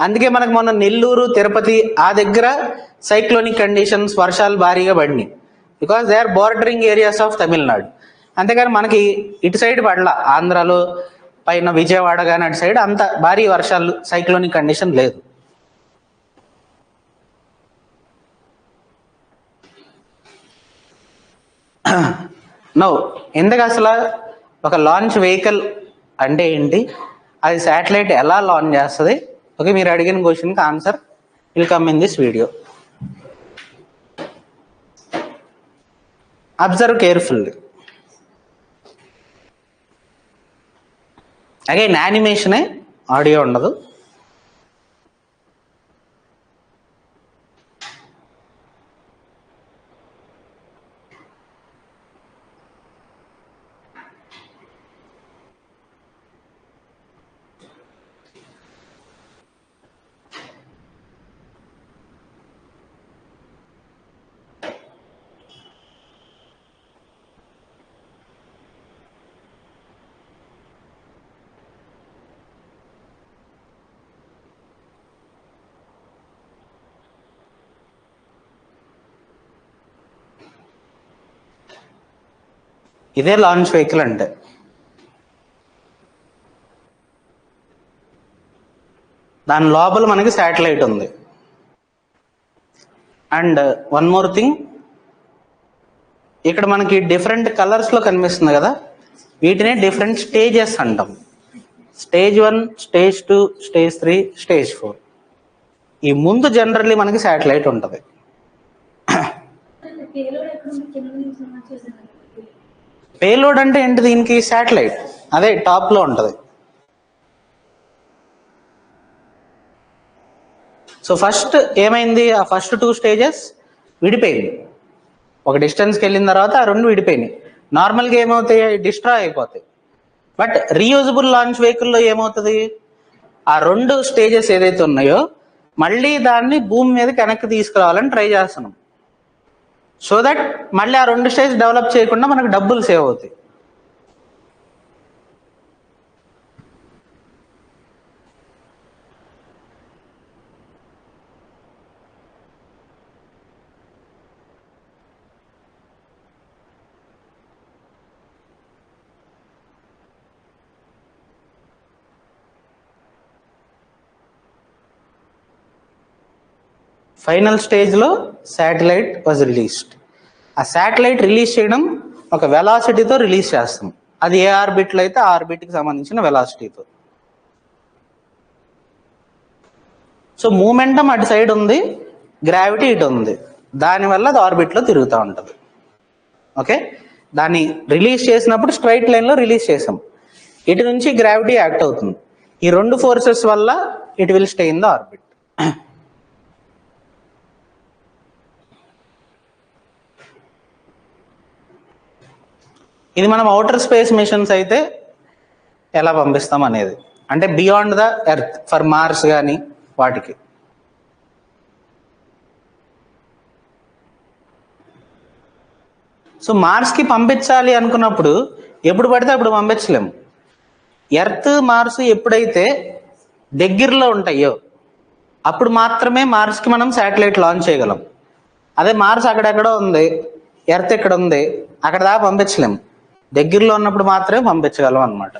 అందుకే మనకు మొన్న నెల్లూరు, తిరుపతి ఆ దగ్గర సైక్లోనిక్ కండిషన్స్, వర్షాలు భారీగా పడినాయి. Because they are bordering areas of Tamil Nadu. అంతేగాని మనకి ఇటు సైడ్ పడలా, ఆంధ్రాలో పైన విజయవాడ కానీ అటు సైడ్ అంత భారీ వర్షాలు, సైక్లోనిక్ కండిషన్ లేదు. నో, ఎందుకు అసలు ఒక లాంచ్ వెహికల్ అంటే ఏంటి, అది శాటిలైట్ ఎలా లాంచ్ చేస్తుంది? ఓకే, మీరు అడిగిన క్వశ్చన్కి answer will come in this video. Observe carefully. Again యానిమేషనే, ఆడియో ఉండదు. ఇదే లాంచ్ వెహికల్ అంటే. దాని లోపల మనకి శాటిలైట్ ఉంది. అండ్ వన్ మోర్ థింగ్, ఇక్కడ మనకి డిఫరెంట్ కలర్స్లో కనిపిస్తుంది కదా, వీటినే డిఫరెంట్ స్టేజెస్ అంటాం. Stage 1, stage 2, stage 3, stage 4. ఈ ముందు జనరల్లీ మనకి శాటిలైట్ ఉంటుంది. పేలోడ్ అంటే ఏంటి? దీనికి శాటిలైట్ అదే టాప్లో ఉంటుంది. సో ఫస్ట్ ఏమైంది, ఆ ఫస్ట్ 2 స్టేజెస్ విడిపోయింది. ఒక డిస్టెన్స్కి వెళ్ళిన తర్వాత ఆ 2 విడిపోయినాయి. నార్మల్గా ఏమవుతాయి, డిస్ట్రాయ్ అయిపోతాయి. బట్ రీయూజబుల్ లాంచ్ వెహికల్లో ఏమవుతుంది, ఆ 2 స్టేజెస్ ఏదైతే ఉన్నాయో మళ్ళీ దాన్ని భూమి మీద వెనక్కి తీసుకురావాలని ట్రై చేస్తున్నాం. సో దట్ మళ్ళీ ఆ 2 స్టేజ్ డెవలప్ చేయకుండా మనకు డబ్బులు సేవ్ అవుతాయి. ఫైనల్ స్టేజ్లో శాటిలైట్ వాజ్ రిలీజ్డ్. ఆ శాటిలైట్ రిలీజ్ చేయడం ఒక వెలాసిటీతో రిలీజ్ చేస్తాం. అది ఏ ఆర్బిట్లో అయితే ఆ ఆర్బిట్కి సంబంధించిన వెలాసిటీతో. సో మూమెంటం అటు సైడ్ ఉంది, గ్రావిటీ ఇటు ఉంది, దానివల్ల అది ఆర్బిట్లో తిరుగుతూ ఉంటుంది. ఓకే, దాన్ని రిలీజ్ చేసినప్పుడు స్ట్రైట్ లైన్లో రిలీజ్ చేసాం. ఇటు నుంచి గ్రావిటీ యాక్ట్ అవుతుంది. ఈ 2 ఫోర్సెస్ వల్ల it will stay in the orbit. ఇది మనం అవుటర్ స్పేస్ మిషన్స్ అయితే ఎలా పంపిస్తాం అనేది, అంటే beyond the earth, for Mars కానీ వాటికి. సో మార్స్కి పంపించాలి అనుకున్నప్పుడు ఎప్పుడు పడితే అప్పుడు పంపించలేము. ఎర్త్, మార్స్ ఎప్పుడైతే దగ్గరలో ఉంటాయో అప్పుడు మాత్రమే మార్స్కి మనం శాటిలైట్ లాంచ్ చేయగలం. అదే మార్స్ అక్కడెక్కడో ఉంది, ఎర్త్ ఎక్కడ ఉంది, అక్కడ దాకా పంపించలేము. దగ్గరలో ఉన్నప్పుడు మాత్రమే పంపించగలం అన్నమాట.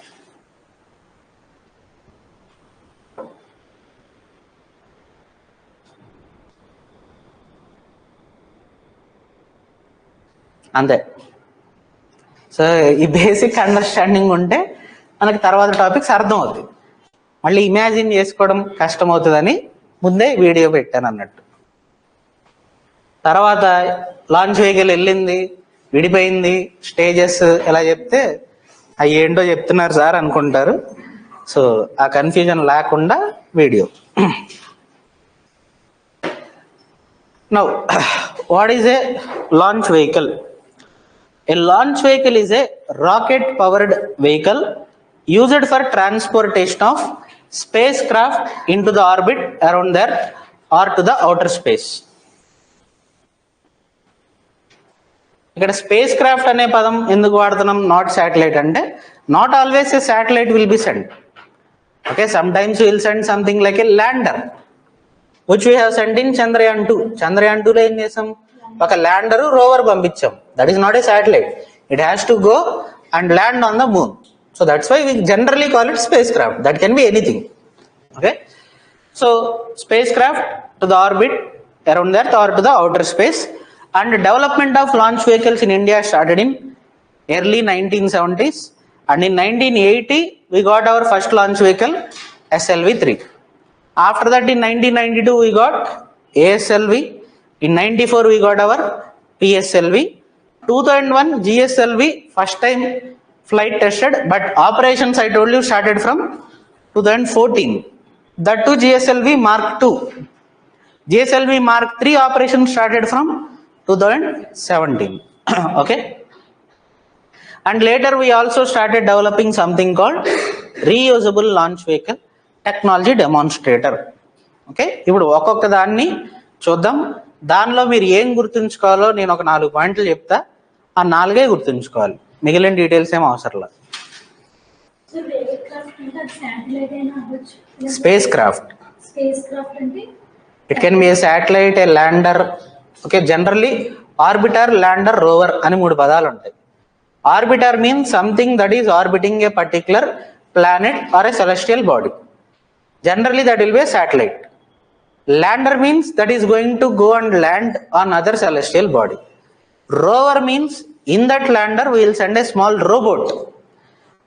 అంతే. సో ఈ బేసిక్ అండర్స్టాండింగ్ ఉంటే మనకి తర్వాత టాపిక్స్ అర్థం అవుతుంది. మళ్ళీ ఇమాజిన్ చేసుకోవడం కష్టం అవుతుందని ముందే వీడియో పెట్టాను అన్నట్టు. తర్వాత లాంచ్ వెహికల్ వెళ్ళింది, విడిపోయింది, స్టేజెస్ ఎలా చెప్తే అవి ఏంటో చెప్తున్నారు సార్ అనుకుంటారు. సో ఆ కన్ఫ్యూజన్ లేకుండా video. Now what is a launch vehicle? A launch vehicle is a rocket powered vehicle used for transportation of spacecraft into the orbit around the Earth or to the outer space. ఇక్కడ spacecraft అనే పదం ఎందుకు వాడుతున్నాం, not satellite అంటే not always a satellite will be sent. Okay, sometimes will send something like a lander which we have sent in Chandrayaan 2. Chandrayaan 2లో ఏం చేసాం, ఒక ల్యాండర్ రోవర్ పంపించాం. That is not a satellite. It has to go and land on the moon. So that's why we generally call it spacecraft. That can be anything. Okay, so spacecraft to the orbit around the earth or to the outer space. And development of launch vehicles in India started in early 1970s, and in 1980 we got our first launch vehicle SLV-3. After that in 1992 we got ASLV, in 94 we got our PSLV, 2001 GSLV first time flight tested, but operations I told you started from 2014. That too GSLV Mark II. GSLV Mark III operation started from 2017. Okay. And later we also started developing something called reusable launch vehicle technology demonstrator. Okay, ఇప్పుడు ఒక్కొక్క దాన్ని చూద్దాం. దానిలో మీరు ఏం గుర్తుంచుకోవాలో నేను ఒక 4 పాయింట్లు చెప్తా, ఆ 4 గుర్తుంచుకోవాలి, మిగిలిన డీటెయిల్స్ ఏం అవసరం లేదు. Spacecraft, it can be a satellite, a lander. Okay, generally orbiter, lander, rover అని 3 పదాలు ఉంటాయి. Orbiter means something that is orbiting a particular planet or a celestial body. Generally that will be a satellite. Lander means that is going to go and land on other celestial body. Rover means in that lander we will send a small robot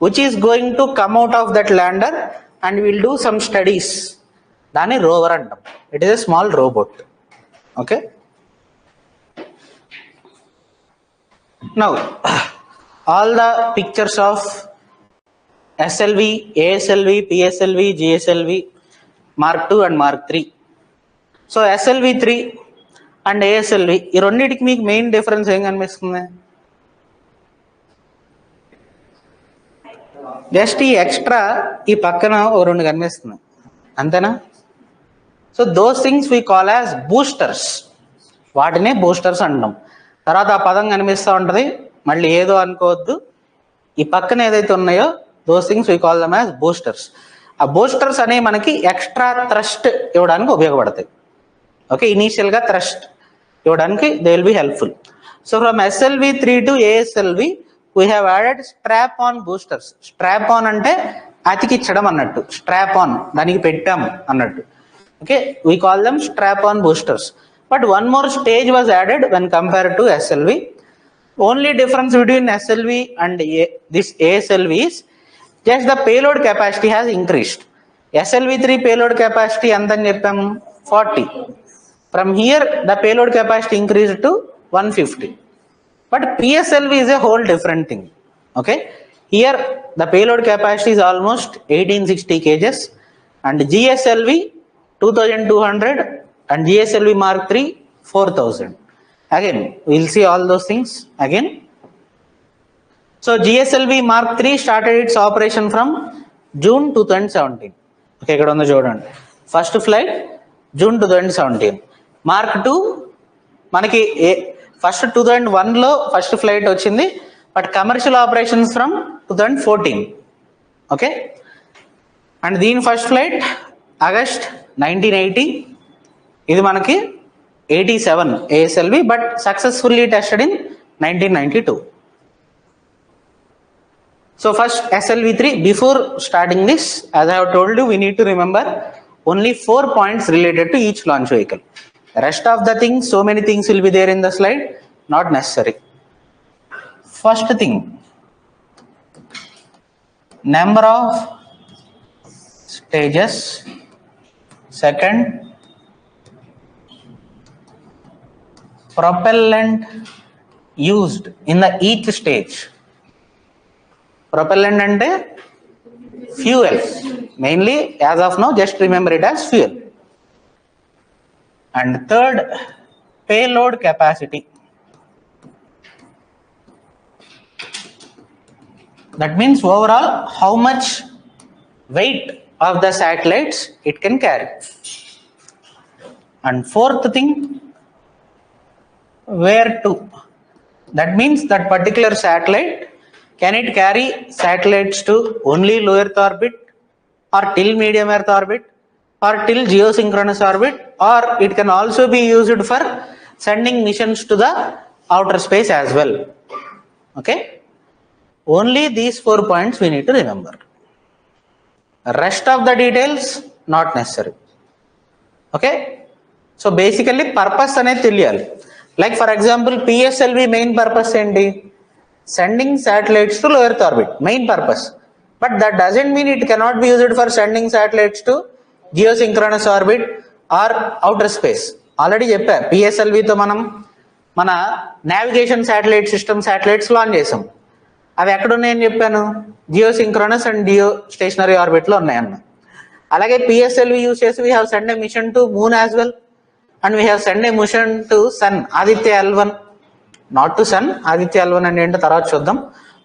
which is going to come out of that lander and will do some studies. Dani rover antam. It is a small robot. Okay. Now all the pictures of SLV, ASLV, PSLV, GSLV, Mark II and Mark III. So SLV-3 and ASLV ఈ రెండింటికి మీకు main difference ఏం కనిపిస్తుంది? Just ఈ extra ఈ పక్కన ఓ 2 కనిపిస్తుంది, అంతేనా? So those things we call as boosters, వాటినే బూస్టర్స్ అంటాం. తర్వాత ఆ పదం కనిపిస్తూ ఉంటుంది, మళ్ళీ ఏదో అనుకోవద్దు, ఈ పక్కన ఏదైతే ఉన్నాయో those things we call them as boosters. ఆ బూస్టర్స్ అనేవి మనకి ఎక్స్ట్రా థ్రస్ట్ ఇవ్వడానికి ఉపయోగపడతాయి. ఓకే, ఇనీషియల్ గా థ్రస్ట్ ఇవ్వడానికి they will be helpful. So from SLV-3 to ASLV we have added strap on boosters. Strap on అంటే అతికిచ్చడం అన్నట్టు, స్ట్రాప్ ఆన్ దానికి పెట్టాం అన్నట్టు. Okay, we call them strap on boosters. But one more stage was added when compared to SLV. Only difference between SLV and this ASLV is just the payload capacity has increased. SLV-3 payload capacity ఎంత అని చెప్పాము? 40. From here the payload capacity increased to 150. But PSLV is a whole different thing. Okay, here the payload capacity is almost 1860 kgs and GSLV 2200 and GSLV Mark III 4000. Again we'll see all those things again. So GSLV Mark III started its operation from June 2017. Okay, ఇక్కడ ఉంది చూడండి, first flight June 2017. Mark II మనకి first 2001లో first flight వచ్చింది, but commercial operations from 2014. Okay, and దీని first flight August 1980. ఇది మనకి 87 ASLV, but successfully tested in 1992. So first SLV-3, before starting this, as I have told you, we need to remember only 4 points related to each launch vehicle. The rest of the things, so many things will be there in the slide, not necessary. First thing, number of stages. Second, propellant used in the each stage. Propellant అంటే fuel, mainly as of now just remember it as fuel. And third, payload capacity. That means overall how much weight of the satellites it can carry. And fourth thing, where to. That means that particular satellite, can it carry satellites to only low earth orbit or till medium earth orbit or till geosynchronous orbit, or it can also be used for sending missions to the outer space as well. Okay, only these 4 points we need to remember. Rest of the details not necessary. Okay, so basically purpose అనేది తెలియాలి. Like for example PSLV main purpose ఏంటి? Sending satellites to low earth orbit, main purpose. But that doesn't mean it cannot be used for sending satellites to geosynchronous orbit or outer space. Already చెప్పా, పిఎస్ఎల్వితో మనం మన navigation satellite system satellites launch చేసాం. అవి ఎక్కడున్నాయని చెప్పాను? Geosynchronous and geostationary ఆర్బిట్లో ఉన్నాయన్న. అలాగే పిఎస్ఎల్వి యూజ్ చేసి we have send a mission to moon as well, and we have send a mission to sun, Aditya L1, not to sun, Aditya L1 అంటే ఏంటో తర్వాత చూద్దాం,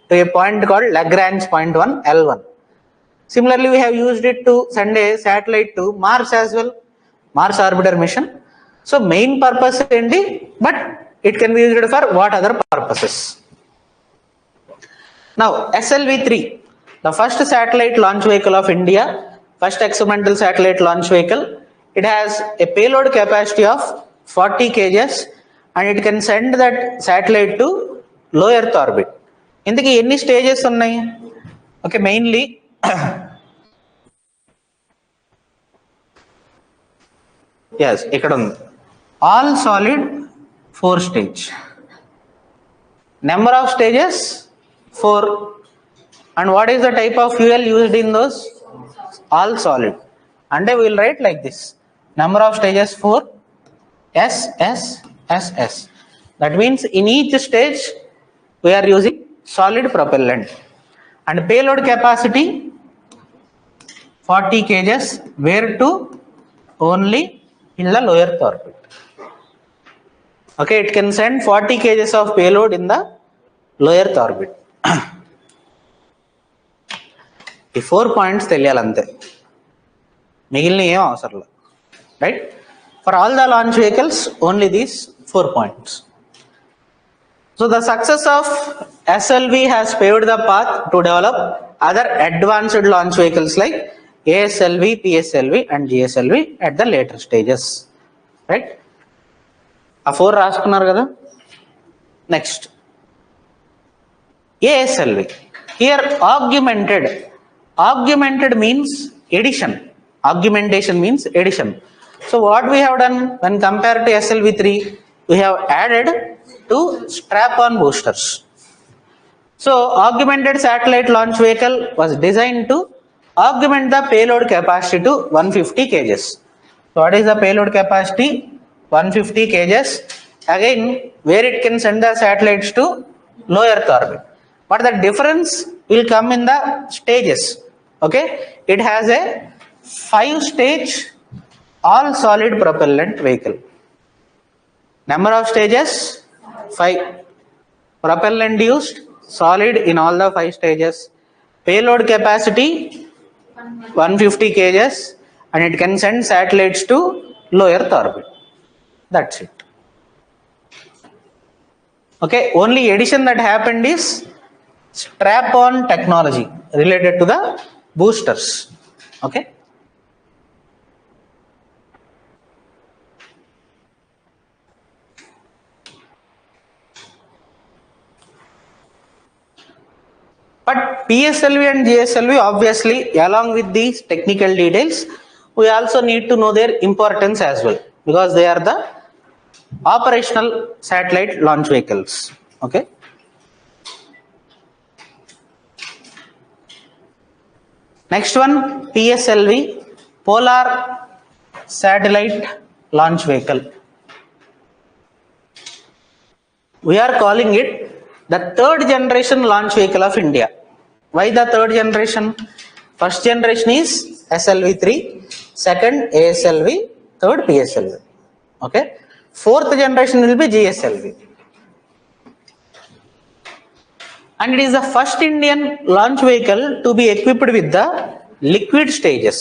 to a point called Lagrange point 1 L1. Similarly, we have used it to send a satellite to Mars as well, Mars orbiter mission. So main purpose ఏంటి, but it can be used for what other purposes. Now SLV-3, the first satellite launch vehicle of India, first experimental satellite launch vehicle. It has a payload capacity of 40 kgs and it can send that satellite to low earth orbit. ఇందుకు ఎన్ని stages ఉన్నాయి? Okay, mainly yes, ఇక్కడ ఉంది all solid 4 stage, number of stages 4, and what is the type of fuel used in those? All solid. అంటే will write like this, number of stages 4, S S S S. That means in each stage we are using solid propellant, and payload capacity 40 kgs, where to? Only in the low earth orbit. Okay, it can send 40 kgs of payload in the low earth orbit. ఈ 4 points తెలియాలంతే, మిగిలిన ఏం అవసరం లేదు, right? For all the launch vehicles only these 4 points. So the success of SLV has paved the path to develop other advanced launch vehicles like ASLV, PSLV and GSLV at the later stages, right? ఆ 4 రాసుకున్నారు కదా. Next ASLV. Here augmented means addition. Augmentation means addition. So what we have done when compared to SLV-3, we have added 2 strap-on boosters. So augmented satellite launch vehicle was designed to augment the payload capacity to 150 kgs. So what is the payload capacity? 150 kgs. Again, where it can send the satellites to low earth orbit. But the difference will come in the stages. Okay, it has a 5-stage all solid propellant vehicle. Number of stages 5. Propellant used solid in all the 5 stages. Payload capacity 150 kgs and it can send satellites to low earth orbit. That's it. Okay, only addition that happened is strap-on technology related to the boosters. Okay. But PSLV and GSLV, obviously, along with these technical details, we also need to know their importance as well, because they are the operational satellite launch vehicles. Okay. Next one, PSLV, Polar Satellite Launch Vehicle. We are calling it the 3rd generation launch vehicle of India. Why the 3rd generation? First generation is SLV-3, second ASLV, third PSLV. Okay. 4th generation will be GSLV. And it is the first Indian launch vehicle to be equipped with the liquid stages.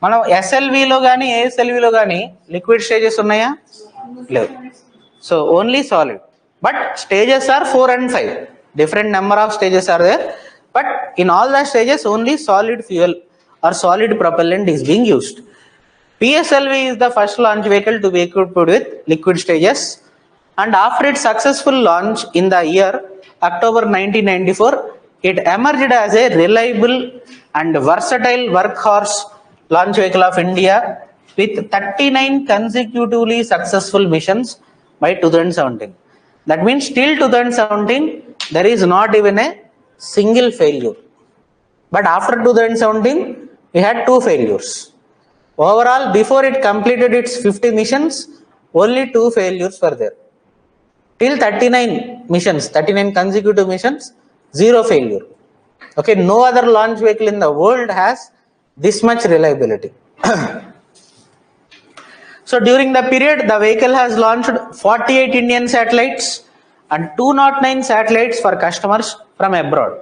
మనం SLVలో కానీ ASLVలో కానీ liquid stages ఉన్నాయా? లేవు. So only solid. But stages are 4 and 5. Different number of stages are there. But in all the stages, only solid fuel or solid propellant is being used. PSLV is the first launch vehicle to be equipped with liquid stages. And after its successful launch in the year October 1994, it emerged as a reliable and versatile workhorse launch vehicle of India with 39 consecutively successful missions by 2017. That means till 2017 there is not even a single failure. But after 2017 we had 2 failures. Overall, before it completed its 50 missions, only 2 failures were there. Till 39 missions, 39 consecutive missions, 0 failure. Okay, no other launch vehicle in the world has this much reliability. So during the period, the vehicle has launched 48 Indian satellites and 209 satellites for customers from abroad.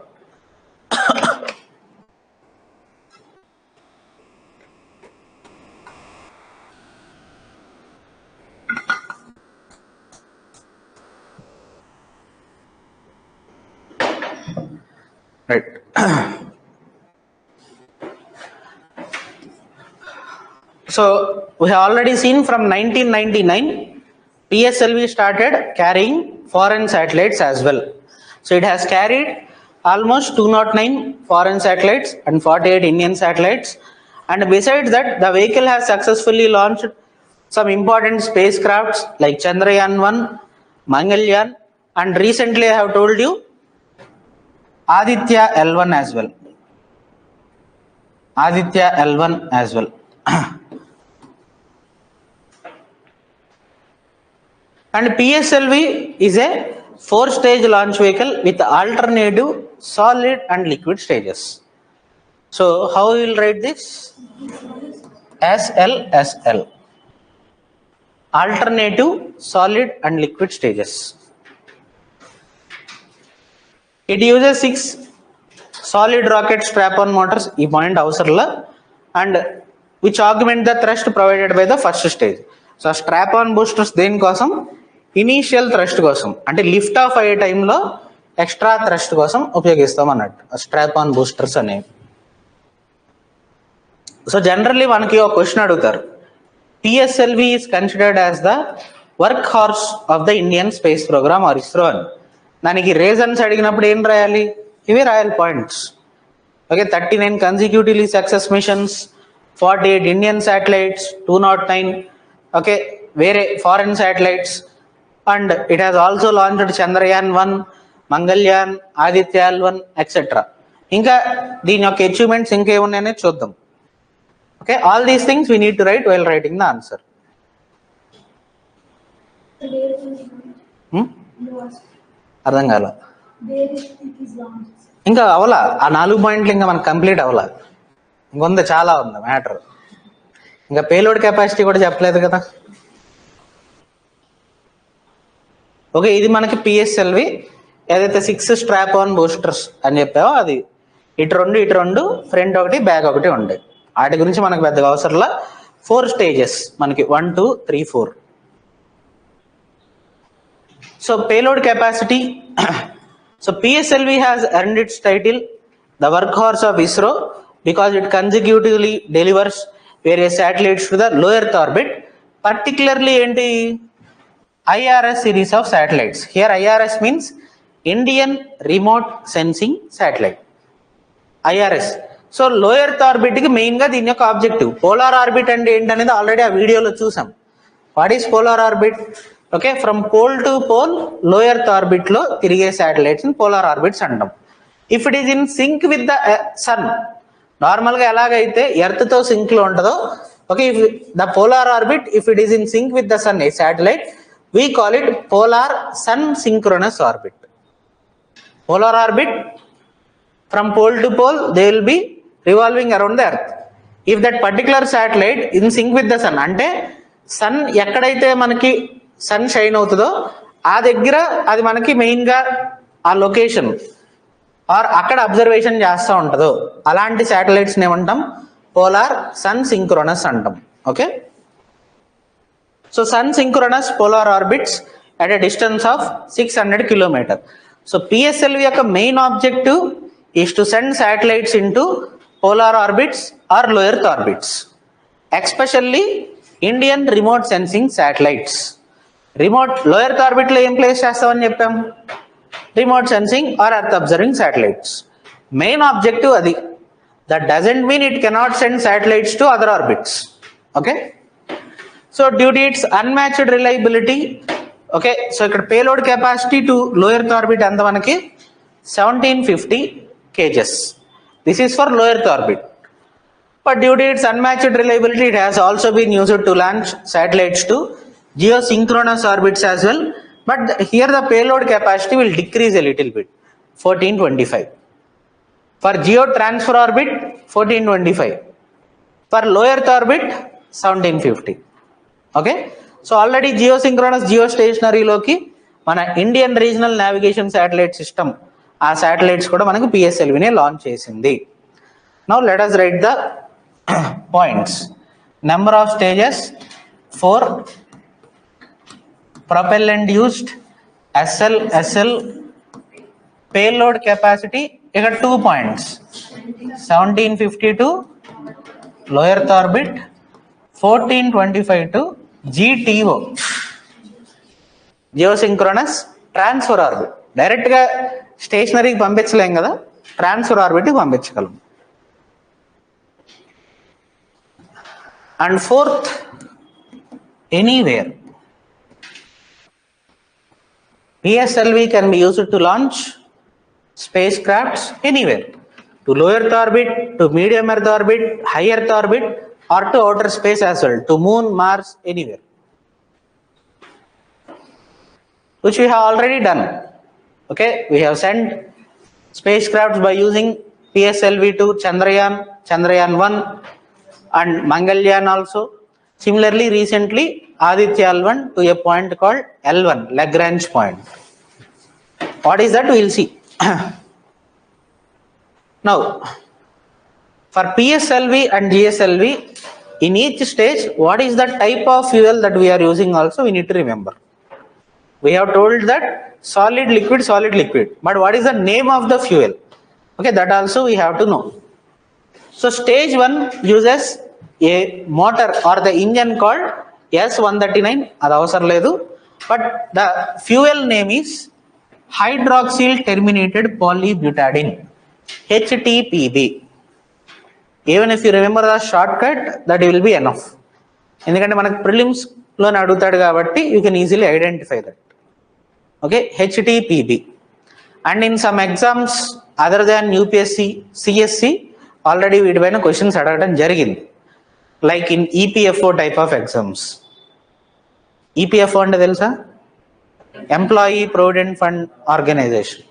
Right. So we have already seen from 1999, PSLV started carrying foreign satellites as well. So it has carried almost 209 foreign satellites and 48 Indian satellites. And besides that, the vehicle has successfully launched some important spacecrafts like Chandrayaan-1, Mangalyaan, and recently I have told you Aditya L1 as well. Aditya L1 as well. And PSLV is a 4-stage launch vehicle with alternative solid and liquid stages. So how we will write this? SLSL. Alternative solid and liquid stages. It uses 6 solid rocket strap-on motors, ఈ point అవసరంలా, and which augment the thrust provided by the first stage. So strap-on boosters దేనికోసం? Initial thrust కోసం, అంటే lift of అయ్యే టైంలో extra thrust కోసం ఉపయోగిస్తాం అన్నట్టు స్ట్రాప్-ఆన్ బూస్టర్స్ అనేవి. సో జనరల్లీ మనకి ఒక క్వశ్చన్ అడుగుతారు, PSLV is considered as the work horse of the Indian space programme or ISRO అని. దానికి రీజన్స్ అడిగినప్పుడు ఏం రాయాలి? ఇవి రాయాలి points. Okay, 39 consecutively success missions, 48 Indian satellites, 209 okay వేరే foreign satellites, and it has also launched Chandrayaan-1, Mangalyaan, Aditya L1 etcetera. ఇంకా దీని యొక్క అచీవ్మెంట్స్ ఇంకేమున్నాయనే చూద్దాం. Okay, all these things we need to right while writing the answer. అర్థం కాల, ఇంకా అవలా ఆ 4 పాయింట్లు ఇంకా మనకు కంప్లీట్ అవలా, ఇంకొంత చాలా ఉంది మ్యాటర్. ఇంకా పేలోడ్ కెపాసిటీ కూడా చెప్పలేదు కదా. ఓకే, ఇది మనకి పిఎస్ఎల్వి ఏదైతే 6 స్ట్రాప్-ఆన్ బూస్టర్స్ అని చెప్పావో అది ఇటు రెండు ఫ్రంట్ ఒకటి బ్యాక్ ఒకటి ఉంటాయి. వాటి గురించి మనకు పెద్దగా అవసరంలా. 4 స్టేజెస్ మనకి 1, 2, 3, 4. So payload capacity. So PSLV has earned its title the workhorse of ISRO because it consecutively delivers various satellites to the low Earth orbit, particularly enti IRS series of satellites. Here IRS means Indian Remote Sensing Satellite. IRS. So low Earth orbit ki main ga దీని యొక్క objective. Polar orbit అంటే ఏంటనేది already ఆ వీడియోలో చూసాం. What is polar orbit? Okay, from pole to pole లో earth orbit లో తిరిగే శాటిలైట్స్ పోలార్ ఆర్బిట్స్ అంటాం. If it is in sync with the sun, normal గా ఎలాగైతే ఎర్త్ తో సింక్ లో ఉంటుందో, okay, the polar orbit if it is in sync with the sun a satellite, we call it polar sun synchronous orbit. Polar orbit, from pole to pole they will be revolving around the earth. If that particular satellite in sync with the sun, అంటే sun ఎక్కడైతే మనకి sun shine అవుతుందో ఆ దగ్గర అది మనకి main గా ఆ లొకేషన్ ఆర్ అక్కడ అబ్జర్వేషన్ చేస్తూ ఉంటుందో అలాంటి శాటిలైట్స్ ఏమంటాం? పోలార్ సన్ సింక్రోనస్ అంటాం. Okay, so sun synchronous polar orbits at a distance of 600 kilometers. So PSLV యొక్క main objective is to send satellites into polar orbits or low earth orbits, especially Indian remote sensing satellites. Remote low earth orbit లో ఏం place చేస్తామని చెప్పాం? Remote sensing or earth observing satellites. Main objective అది. That doesn't mean it cannot send satellites to other orbits. Okay, so due to its unmatched reliability, okay, so ఇక్కడ payload capacity to low earth orbit ఎంత మనకి 1750 kgs. This is for low earth orbit. But due to its unmatched reliability, it has also been used to launch satellites to geosynchronous orbits as well. But here the payload capacity will decrease a little bit, 1425. For geo transfer orbit, 1425. For low Earth orbit, 1750. Okay. So already geosynchronous geostationary loki మన Indian regional navigation satellite system ఆ satellites కూడా మనకు పిఎస్ఎల్వినే launch చేసింది. Now let us write the points. Number of stages 4, propellant used, SL, payload capacity ఇక్కడ 2 points, 1750 to low earth orbit, 1425 to GTO, geosynchronous transfer orbit. Direct గా స్టేషనరీకి పంపించలేం కదా, transfer ఆర్బిట్కి పంపించగలం. And fourth, anywhere. PSLV can be used to launch spacecrafts anywhere, to low Earth orbit, to medium Earth orbit, high Earth orbit, or to outer space as well, to Moon, Mars, anywhere, which we have already done. Okay, we have sent spacecrafts by using PSLV to Chandrayaan 1 and Mangalyaan also. Similarly, recently Aditya L1 to a point called L1, Lagrange point. What is that? We will see. Now, for PSLV and GSLV, in each stage, what is the type of fuel that we are using also we need to remember. We have told that solid, liquid, but what is the name of the fuel? Okay, that also we have to know. So stage 1 uses a motor or the engine called S139, అది అవసరం లేదు, but the fuel name is hydroxyl terminated polybutadiene, HTPB. Even if you remember the shortcut, that will be enough. ఎందుకంటే మనకు prelims లోనే అడుగుతాడు కాబట్టి you can easily identify that. Okay, HTPB. And in some exams other than UPSC, CSC, already వీటిపైన questions అడగడం జరిగింది, like in EPFO type of exams. EPFO అంటే తెలుసా? Employee provident fund organisation.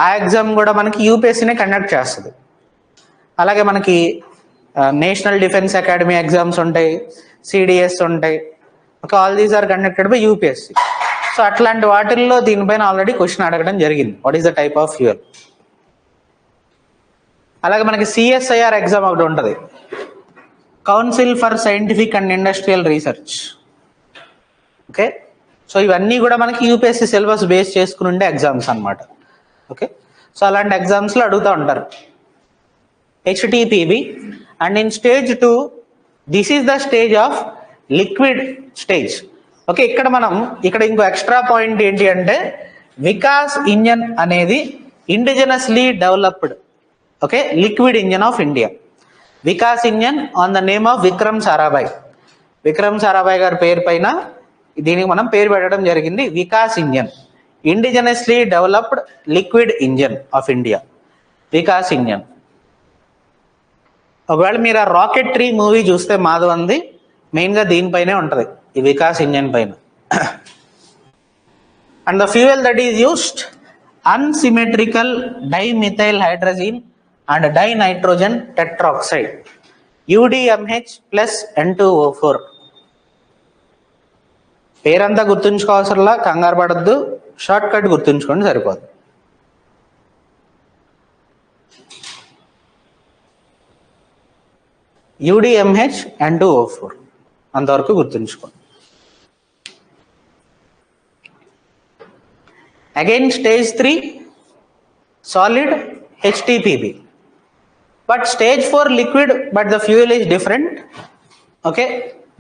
ఆ ఎగ్జామ్ కూడా మనకి యూపీఎస్సీనే కండక్ట్ చేస్తుంది. అలాగే మనకి నేషనల్ డిఫెన్స్ అకాడమీ ఎగ్జామ్స్ ఉంటాయి, సిడిఎస్ ఉంటాయి. Okay, all these are conducted by UPSC. So అట్లాంటి వాటిల్లో దీనిపైన ఆల్రెడీ క్వశ్చన్ అడగడం జరిగింది, what is the type of fuel. అలాగే మనకి సిఎస్ఐఆర్ ఎగ్జామ్ ఒకటి ఉంటుంది, council for scientific and industrial research. Okay, so ఇవన్నీ కూడా మనకి యూపీఎస్సీ సిలబస్ బేస్ చేసుకుని ఉండే ఎగ్జామ్స్ అనమాట. ఓకే, సో అలాంటి ఎగ్జామ్స్లో అడుగుతూ ఉంటారు HTPB. And in stage 2, this is the stage of liquid stage. Okay, ఇక్కడ ఇంకో ఎక్స్ట్రా పాయింట్ ఏంటి అంటే, వికాస్ ఇంజన్ అనేది indigenously developed okay liquid engine of India. Vikas engine on the name of Vikram Sarabhai. Vikram Sarabhai గారి పేరు పైన దీనికి మనం పేరు పెట్టడం జరిగింది, Vikas engine, indigenously developed liquid engine of India, Vikas engine. ఒకవేళ మీరు ఆ రాకెట్రీ మూవీ చూస్తే మాధవంది మెయిన్గా దీనిపైనే ఉంటుంది, ఈ వికాస్ ఇంజన్ పైన. And the fuel that is used unsymmetrical dimethyl hydrazine and dinitrogen tetroxide, UDMH plus N2O4. పేరంతా గుర్తుంచుకోవాల్సలా, కంగారు పడద్దు, షార్ట్ కట్ గుర్తుంచుకోండి సరిపోదు. UDMH N2O4 అంతవరకు గుర్తుంచుకోండి. Again stage 3 solid HTPB. But stage 4 liquid, but the fuel is different. Okay,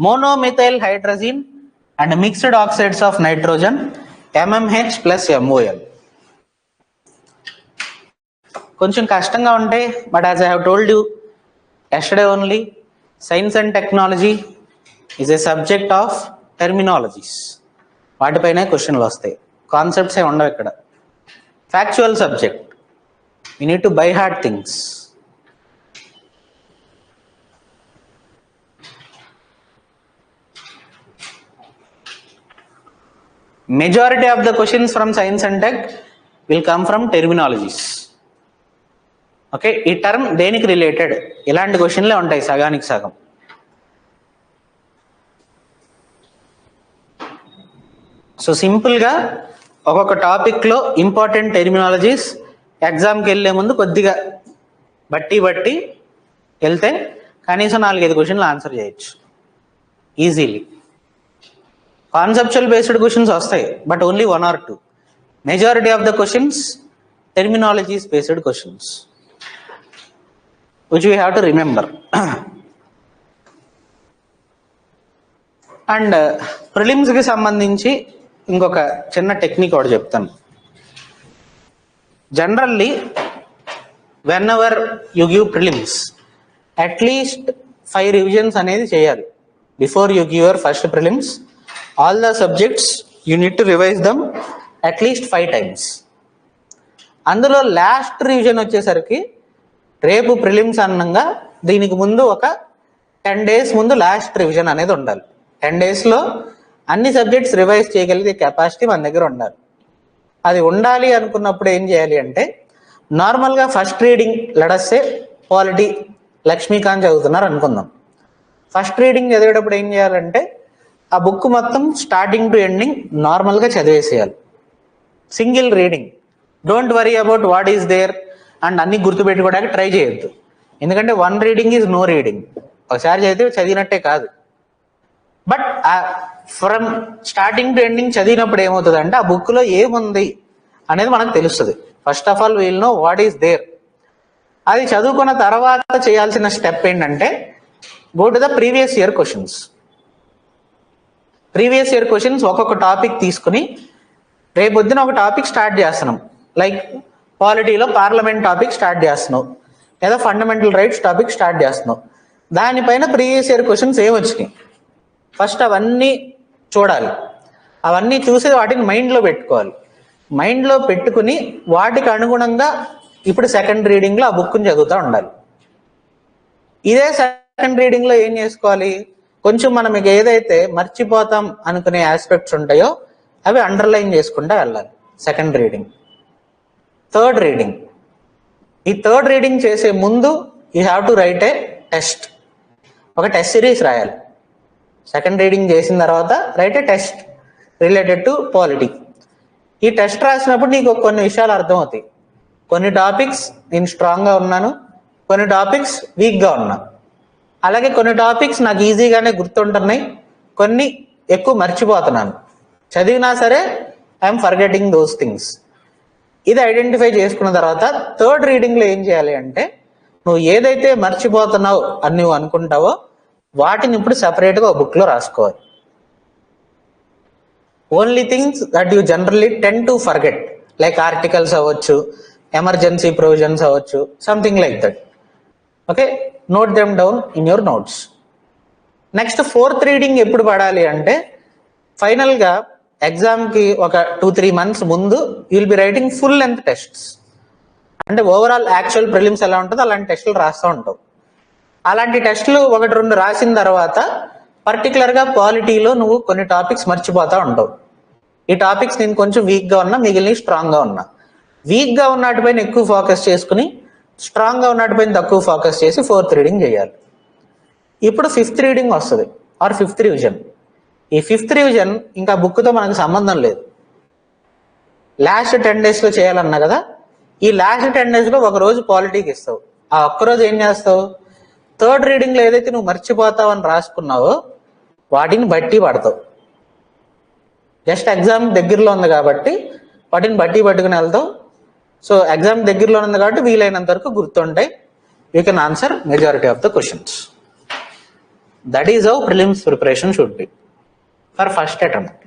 monomethyl hydrazine and mixed oxides of nitrogen, MMH plus MOL. కొంచెం కష్టంగా ఉంటాయి, but as I have told you yesterday only, science and technology is a subject of terminologies. వాటిపైనే క్వశ్చన్లు వస్తాయి. Concepts ఏ ఉండవు ఇక్కడ. Factual subject, you need to buy heart things. Majority of the questions from science and tech will come from terminologies. Okay, ఈ term దేనికి related, ఇలాంటి క్వశ్చన్లే ఉంటాయి సగానికి సగం. సో సింపుల్గా ఒక్కొక్క టాపిక్లో ఇంపార్టెంట్ టెర్మినాలజీస్ ఎగ్జామ్కి వెళ్ళే ముందు కొద్దిగా బట్టి వెళ్తే కనీసం 4-5 క్వశ్చన్లు ఆన్సర్ చేయొచ్చు ఈజీలీ. కాన్సెప్చువల్ బేస్డ్ క్వశ్చన్స్ వస్తాయి, but only 1 or 2. Majority of the questions terminologies based questions which we have to remember. And ప్రిలిమ్స్కి సంబంధించి ఇంకొక చిన్న టెక్నిక్ ఒకటి చెప్తాను. Generally whenever you give prelims at least 5 revisions అనేది చేయాలి. Before you give your first prelims all the subjects you need to revise them at least 5 times. అందులో last revision వచ్చేసరికి రేపు ప్రిలిమ్స్ అన్నంగా దీనికి ముందు ఒక 10 days ముందు లాస్ట్ రివిజన్ అనేది ఉండాలి. 10 daysలో అన్ని సబ్జెక్ట్స్ రివైజ్ చేయగలిగే కెపాసిటీ మన దగ్గర ఉండాలి. అది ఉండాలి అనుకున్నప్పుడు ఏం చేయాలి అంటే, నార్మల్గా first reading let's say polity Laxmikanth చదువుతున్నారు అనుకుందాం. ఫస్ట్ రీడింగ్ చదివేటప్పుడు ఏం చేయాలంటే ఆ బుక్ మొత్తం స్టార్టింగ్ టు ఎండింగ్ నార్మల్గా చదివేసేయాలి. Single reading, don't worry about what is there and అన్ని గుర్తుపెట్టుకోవడానికి ట్రై చేయొద్దు. ఎందుకంటే 1 రీడింగ్ ఈజ్ నో రీడింగ్. ఒకసారి చదివితే చదివినట్టే కాదు. But from starting to ending చదివినప్పుడు ఏమవుతుంది అంటే ఆ బుక్లో ఏముంది అనేది మనకు తెలుస్తుంది. First of all we'll know what is there. అది చదువుకున్న తర్వాత చేయాల్సిన స్టెప్ ఏంటంటే go to the previous year questions. Previous year questions ఒక్కొక్క టాపిక్ తీసుకుని రేపొద్దున ఒక టాపిక్ స్టార్ట్ చేస్తున్నాం. లైక్ పాలిటీలో పార్లమెంట్ టాపిక్ స్టార్ట్ చేస్తున్నావు, లేదా ఫండమెంటల్ రైట్స్ టాపిక్ స్టార్ట్ చేస్తున్నావు. దానిపైన ప్రీవియస్ ఇయర్ క్వశ్చన్స్ ఏమొచ్చినాయి ఫస్ట్ అవన్నీ చూడాలి. అవన్నీ చూసి వాటిని మైండ్లో పెట్టుకోవాలి. మైండ్లో పెట్టుకుని వాటికి అనుగుణంగా ఇప్పుడు సెకండ్ రీడింగ్లో ఆ బుక్ని చదువుతూ ఉండాలి. ఇదే సెకండ్ రీడింగ్లో ఏం చేసుకోవాలి, కొంచెం మనం మీకు ఏదైతే మర్చిపోతాం అనుకునే ఆస్పెక్ట్స్ ఉంటాయో అవి అండర్లైన్ చేసుకుంటూ వెళ్ళాలి. Second reading. థర్డ్ రీడింగ్, ఈ థర్డ్ రీడింగ్ చేసే ముందు you have to right A test. ఒక టెస్ట్ సిరీస్ రాయాలి. సెకండ్ రీడింగ్ చేసిన తర్వాత right A test related to polity. ఈ టెస్ట్ రాసినప్పుడు నీకు కొన్ని విషయాలు అర్థమవుతాయి. కొన్ని టాపిక్స్ నేను స్ట్రాంగ్గా ఉన్నాను, కొన్ని టాపిక్స్ వీక్గా ఉన్నాను. అలాగే కొన్ని టాపిక్స్ నాకు ఈజీగానే గుర్తుంటున్నాయి, కొన్ని ఎక్కువ మర్చిపోతున్నాను. చదివినా సరే ఐఎమ్ ఫర్గెటింగ్ దోస్ థింగ్స్. ఇది ఐడెంటిఫై చేసుకున్న తర్వాత థర్డ్ రీడింగ్లో ఏం చేయాలి అంటే నువ్వు ఏదైతే మర్చిపోతున్నావు అని నువ్వు అనుకుంటావో వాటిని ఇప్పుడు సపరేట్గా ఒక బుక్లో రాసుకోవాలి. Only things that you generally ten to forget like articles అవ్వచ్చు, ఎమర్జెన్సీ ప్రొవిజన్స్ అవ్వచ్చు, something like that. Okay, note them down in your notes. Next fourth reading ఎప్పుడు పడాలి అంటే ఫైనల్గా ఎగ్జామ్కి ఒక 2-3 months ముందు you will be writing full length tests. అంటే ఓవరాల్ యాక్చువల్ ప్రిలిమ్స్ ఎలా ఉంటుందో అలాంటి టెస్టులు రాస్తూ ఉంటావు. అలాంటి టెస్టులు 1-2 రాసిన తర్వాత పర్టికులర్గా పాలిటీలో నువ్వు కొన్ని టాపిక్స్ మర్చిపోతూ ఉంటావు. ఈ టాపిక్స్ నేను కొంచెం వీక్గా ఉన్నా, మిగిలిన స్ట్రాంగ్గా ఉన్నా. వీక్గా ఉన్నటిపైన ఎక్కువ ఫోకస్ చేసుకుని స్ట్రాంగ్గా ఉన్నటిపైన తక్కువ ఫోకస్ చేసి ఫోర్త్ రీడింగ్ చేయాలి. ఇప్పుడు ఫిఫ్త్ రీడింగ్ వస్తుంది ఆర్ ఫిఫ్త్ రివిజన్. ఈ ఫిఫ్త్ రివిజన్ ఇంకా బుక్తో మనకు సంబంధం లేదు. లాస్ట్ 10 daysలో చేయాలన్నా కదా, ఈ లాస్ట్ 10 daysలో ఒక రోజు పాలిటీకి ఇస్తావు. ఆ ఒక్కరోజు ఏం చేస్తావు, థర్డ్ రీడింగ్లో ఏదైతే నువ్వు మర్చిపోతావు అని రాసుకున్నావో వాటిని బట్టి పడతావు. జస్ట్ ఎగ్జామ్ దగ్గరలో ఉంది కాబట్టి వాటిని బట్టి పట్టుకుని వెళ్తావు. సో ఎగ్జామ్ దగ్గరలో ఉంది కాబట్టి వీలైనంత వరకు గుర్తుంటాయి. You can answer majority of the questions. That is how prelims preparation should be for first attempt.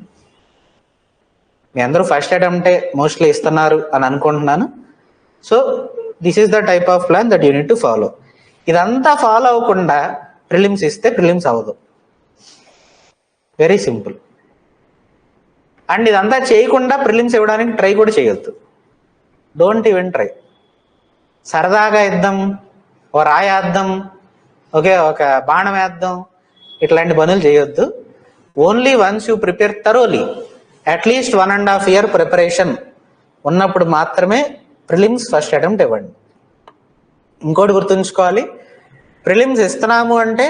మీ అందరూ ఫస్ట్ అటెంప్టే మోస్ట్లీ ఇస్తున్నారు అని అనుకుంటున్నాను. So this is the type of plan that you need to follow. ఇదంతా follow అవ్వకుండా prelims ఇస్తే prelims అవ్వదు. Very simple. అండ్ ఇదంతా చేయకుండా ప్రిలిమ్స్ ఇవ్వడానికి ట్రై కూడా చేయొద్దు. Don't even try. సరదాగా ఇద్దాం, ఓ రాయేద్దాం, ఒక బాణం వేద్దాం, ఇట్లాంటి పనులు చేయొద్దు. Only once you prepare thoroughly, at least 1.5 year preparation ఉన్నప్పుడు మాత్రమే ప్రిలిమ్స్ ఫస్ట్ అటెంప్ట్ ఇవ్వండి. ఇంకోటి గుర్తుంచుకోవాలి, ప్రిలిమ్స్ ఇస్తున్నాము అంటే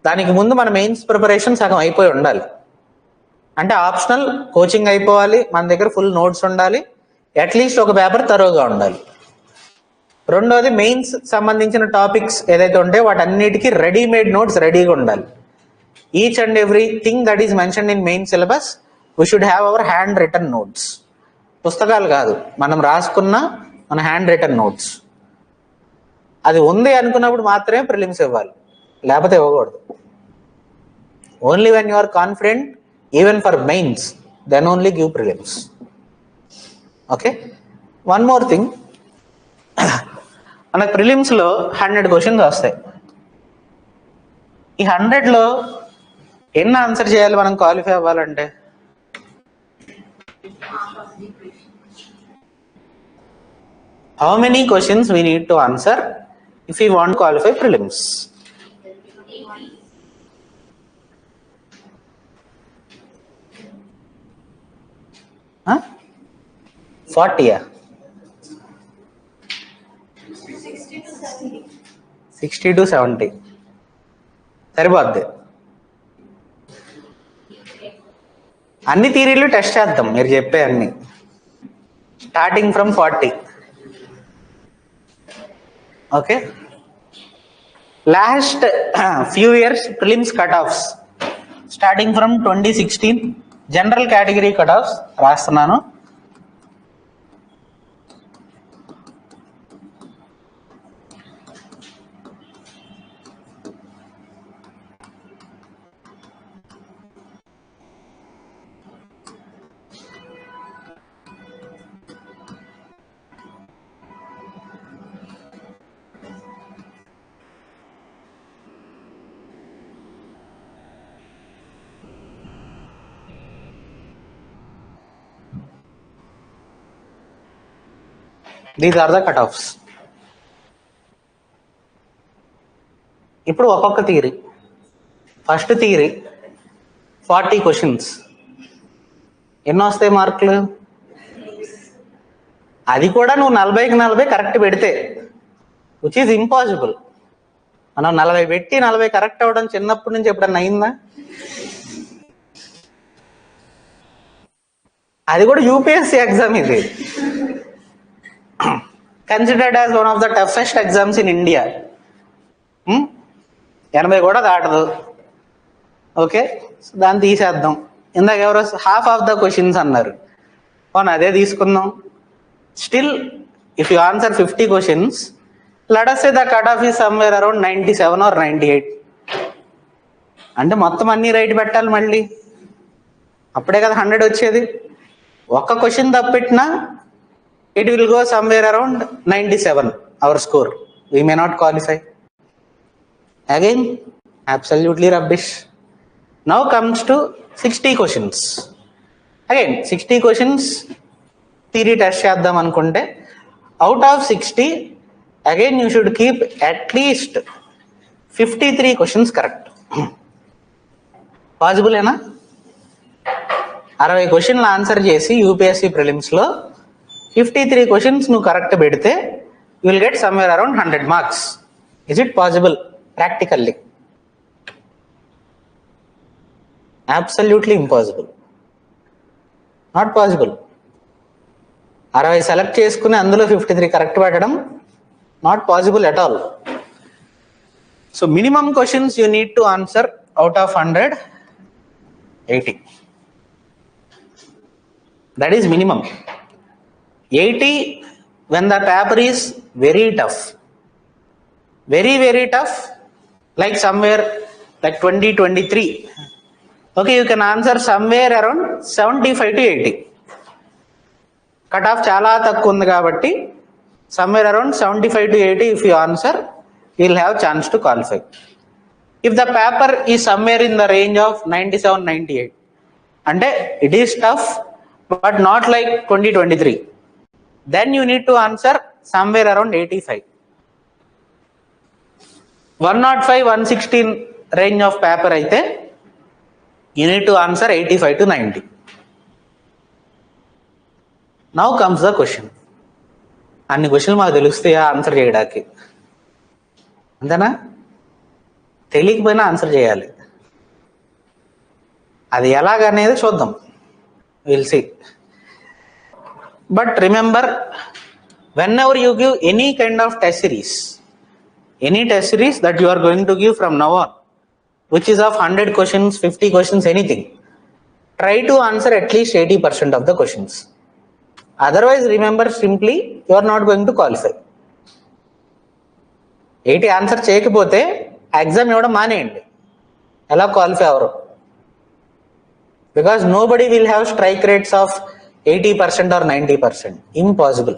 దానికి ముందు మన మెయిన్స్ ప్రిపరేషన్ సగం అయిపోయి ఉండాలి. అంటే ఆప్షనల్ కోచింగ్ అయిపోవాలి, మన దగ్గర ఫుల్ నోట్స్ ఉండాలి, అట్లీస్ట్ ఒక పేపర్ తరోగా ఉండాలి. రెండోది మెయిన్స్ సంబంధించిన టాపిక్స్ ఏదైతే ఉంటాయో వాటన్నిటికీ రెడీమేడ్ నోట్స్ రెడీగా ఉండాలి. Each and everything that is mention in main syllabus we should have our handwritten notes. పుస్తకాలు కాదు, మనం రాసుకున్న మన హ్యాండ్ రిటన్ నోట్స్. అది ఉంది అనుకున్నప్పుడు మాత్రమే ప్రిలిమ్స్ ఇవ్వాలి, లేకపోతే ఇవ్వకూడదు. Only when you are confident even for mains, then only give prelims. Okay, one more thing, మనకు ప్రిలిమ్స్లో 100 క్వశ్చన్స్ వస్తాయి. ఈ 100లో ఎన్ని ఆన్సర్ చేయాలి మనం క్వాలిఫై అవ్వాలంటే? How many questions we need to answer if we want to qualify prelims? Huh? 40 yeah. 60 to 70 సరిపోద్ది. అన్ని థియరీలు టెస్ట్ చేద్దాం, మీరు చెప్పే అన్ని, starting from 40. Okay, last few years prelims cut offs starting from 2016 general category cut offs రాస్తున్నాను. These are the cut offs. ఇప్పుడు ఒక్కొక్క theory. First theory 40 questions. ఎన్ని వస్తాయి మార్కులు? అది కూడా నువ్వు 40కి 40 కరెక్ట్ పెడితే, విచ్ ఈజ్ ఇంపాసిబుల్. మనం 40 పెట్టి 40 కరెక్ట్ అవ్వడం చిన్నప్పటి నుంచి ఎప్పుడన్నా అయిందా? అది కూడా యూపీఎస్సీ ఎగ్జామ్. ఇది considered as one of the toughest exams in India. 80 కూడా దాటదు. ఓకే, దాన్ని తీసేద్దాం. ఇందాక ఎవరో హాఫ్ ఆఫ్ ద క్వశ్చన్స్ అన్నారు, అదే తీసుకుందాం. Still if you answer 50 questions, let us say the cutoff is somewhere around 97 or 98. అంటే మొత్తం అన్ని రైట్ పెట్టాలి మళ్ళీ, అప్పుడే కదా 100 వచ్చేది. ఒక్క question తప్పెట్టినా it will go somewhere around 97 our score. We may not qualify. Again, absolutely rubbish. Now comes to 60 questions. Again 60 questions theory test చేద్దాం అనుకుంటే, out of 60 again you should keep at least 53 questions correct. Possible ఏనా? 60 క్వశ్చన్లు answer చేసి UPSC ప్రిలిమ్స్లో 53 questions నువ్వు correct పెడితే you will get somewhere around 100 marks. Is it possible practically? Absolutely impossible, not possible. 60 select చేసుకుని అందులో 53 correct పెట్టడం not possible at all. So minimum questions you need to answer out of 100, 80. That is minimum. 80 when the paper is very tough, very very tough, like somewhere like 2023. Okay, you can answer somewhere around 75 to 80. Cut off చాలా తక్కువ ఉంది కాబట్టి somewhere around 75 to 80 if you answer, you will have chance to qualify. If the paper is somewhere in the range of 97, 98, అంటే it is tough but not like 2023. Then you need to answer somewhere around 85. 105, 116 range of paper అయితే you need to answer 85 to 90. Now comes the question. అన్ని క్వశ్చన్లు మాకు తెలుస్తాయా answer చేయడానికి? అంతేనా? తెలియకపోయినా answer చేయాలి. అది ఎలాగనేది చూద్దాం, will see. But remember, whenever you give any kind of test series, any test series that you are going to give from now on, which is of 100 questions, 50 questions, anything, try to answer at least 80% of the questions. Otherwise, remember, simply you are not going to qualify. 80 answer చేయకపోతే exam ఇవ్వడం మానేయండి. ఎలా qualify అవరు? Because nobody will have strike rates of 80% or 90%. Impossible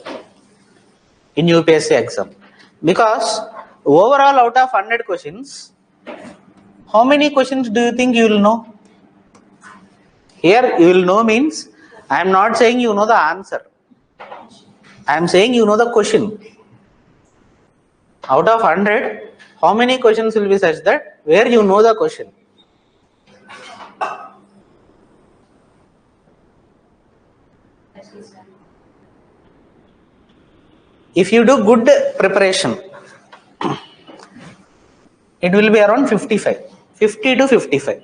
in UPSC exam. Because overall out of 100 questions, how many questions do you think you will know? Here you will know means I am not saying you know the answer. I am saying you know the question. Out of 100, how many questions will be such that where you know the question? If you do good preparation, it will be around 55, 50 to 55.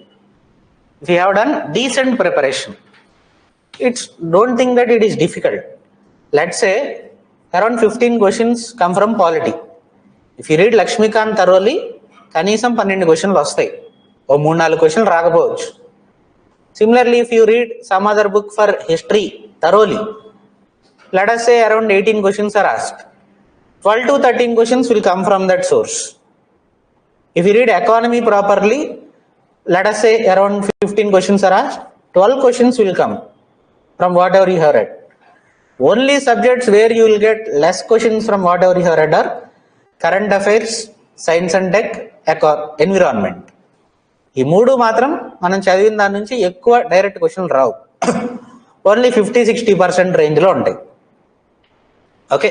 If you have done decent preparation, don't think that it is difficult. Let's say around 15 questions come from polity. If you read Lakshmikant thoroughly, కనీసం 12 క్వశ్చన్లు వస్తాయి. ఓ 3-4 క్వశ్చన్లు రాకపోవచ్చు. Similarly, if you read some other book for history thoroughly, let us say around 18 questions are asked. 12 to 13 questions will come from that source. If you read economy properly, let us say around 15 questions are asked, 12 questions will come from whatever you have read. Only subjects where you will get less questions from whatever you have read are current affairs, science and tech, environment. ఈ మూడు మాత్రం మనం చదివిన దాని నుంచి ఎక్కువ direct క్వశ్చన్లు రావు. Only 50-60% రేంజ్లో ఉంటాయి. ఓకే,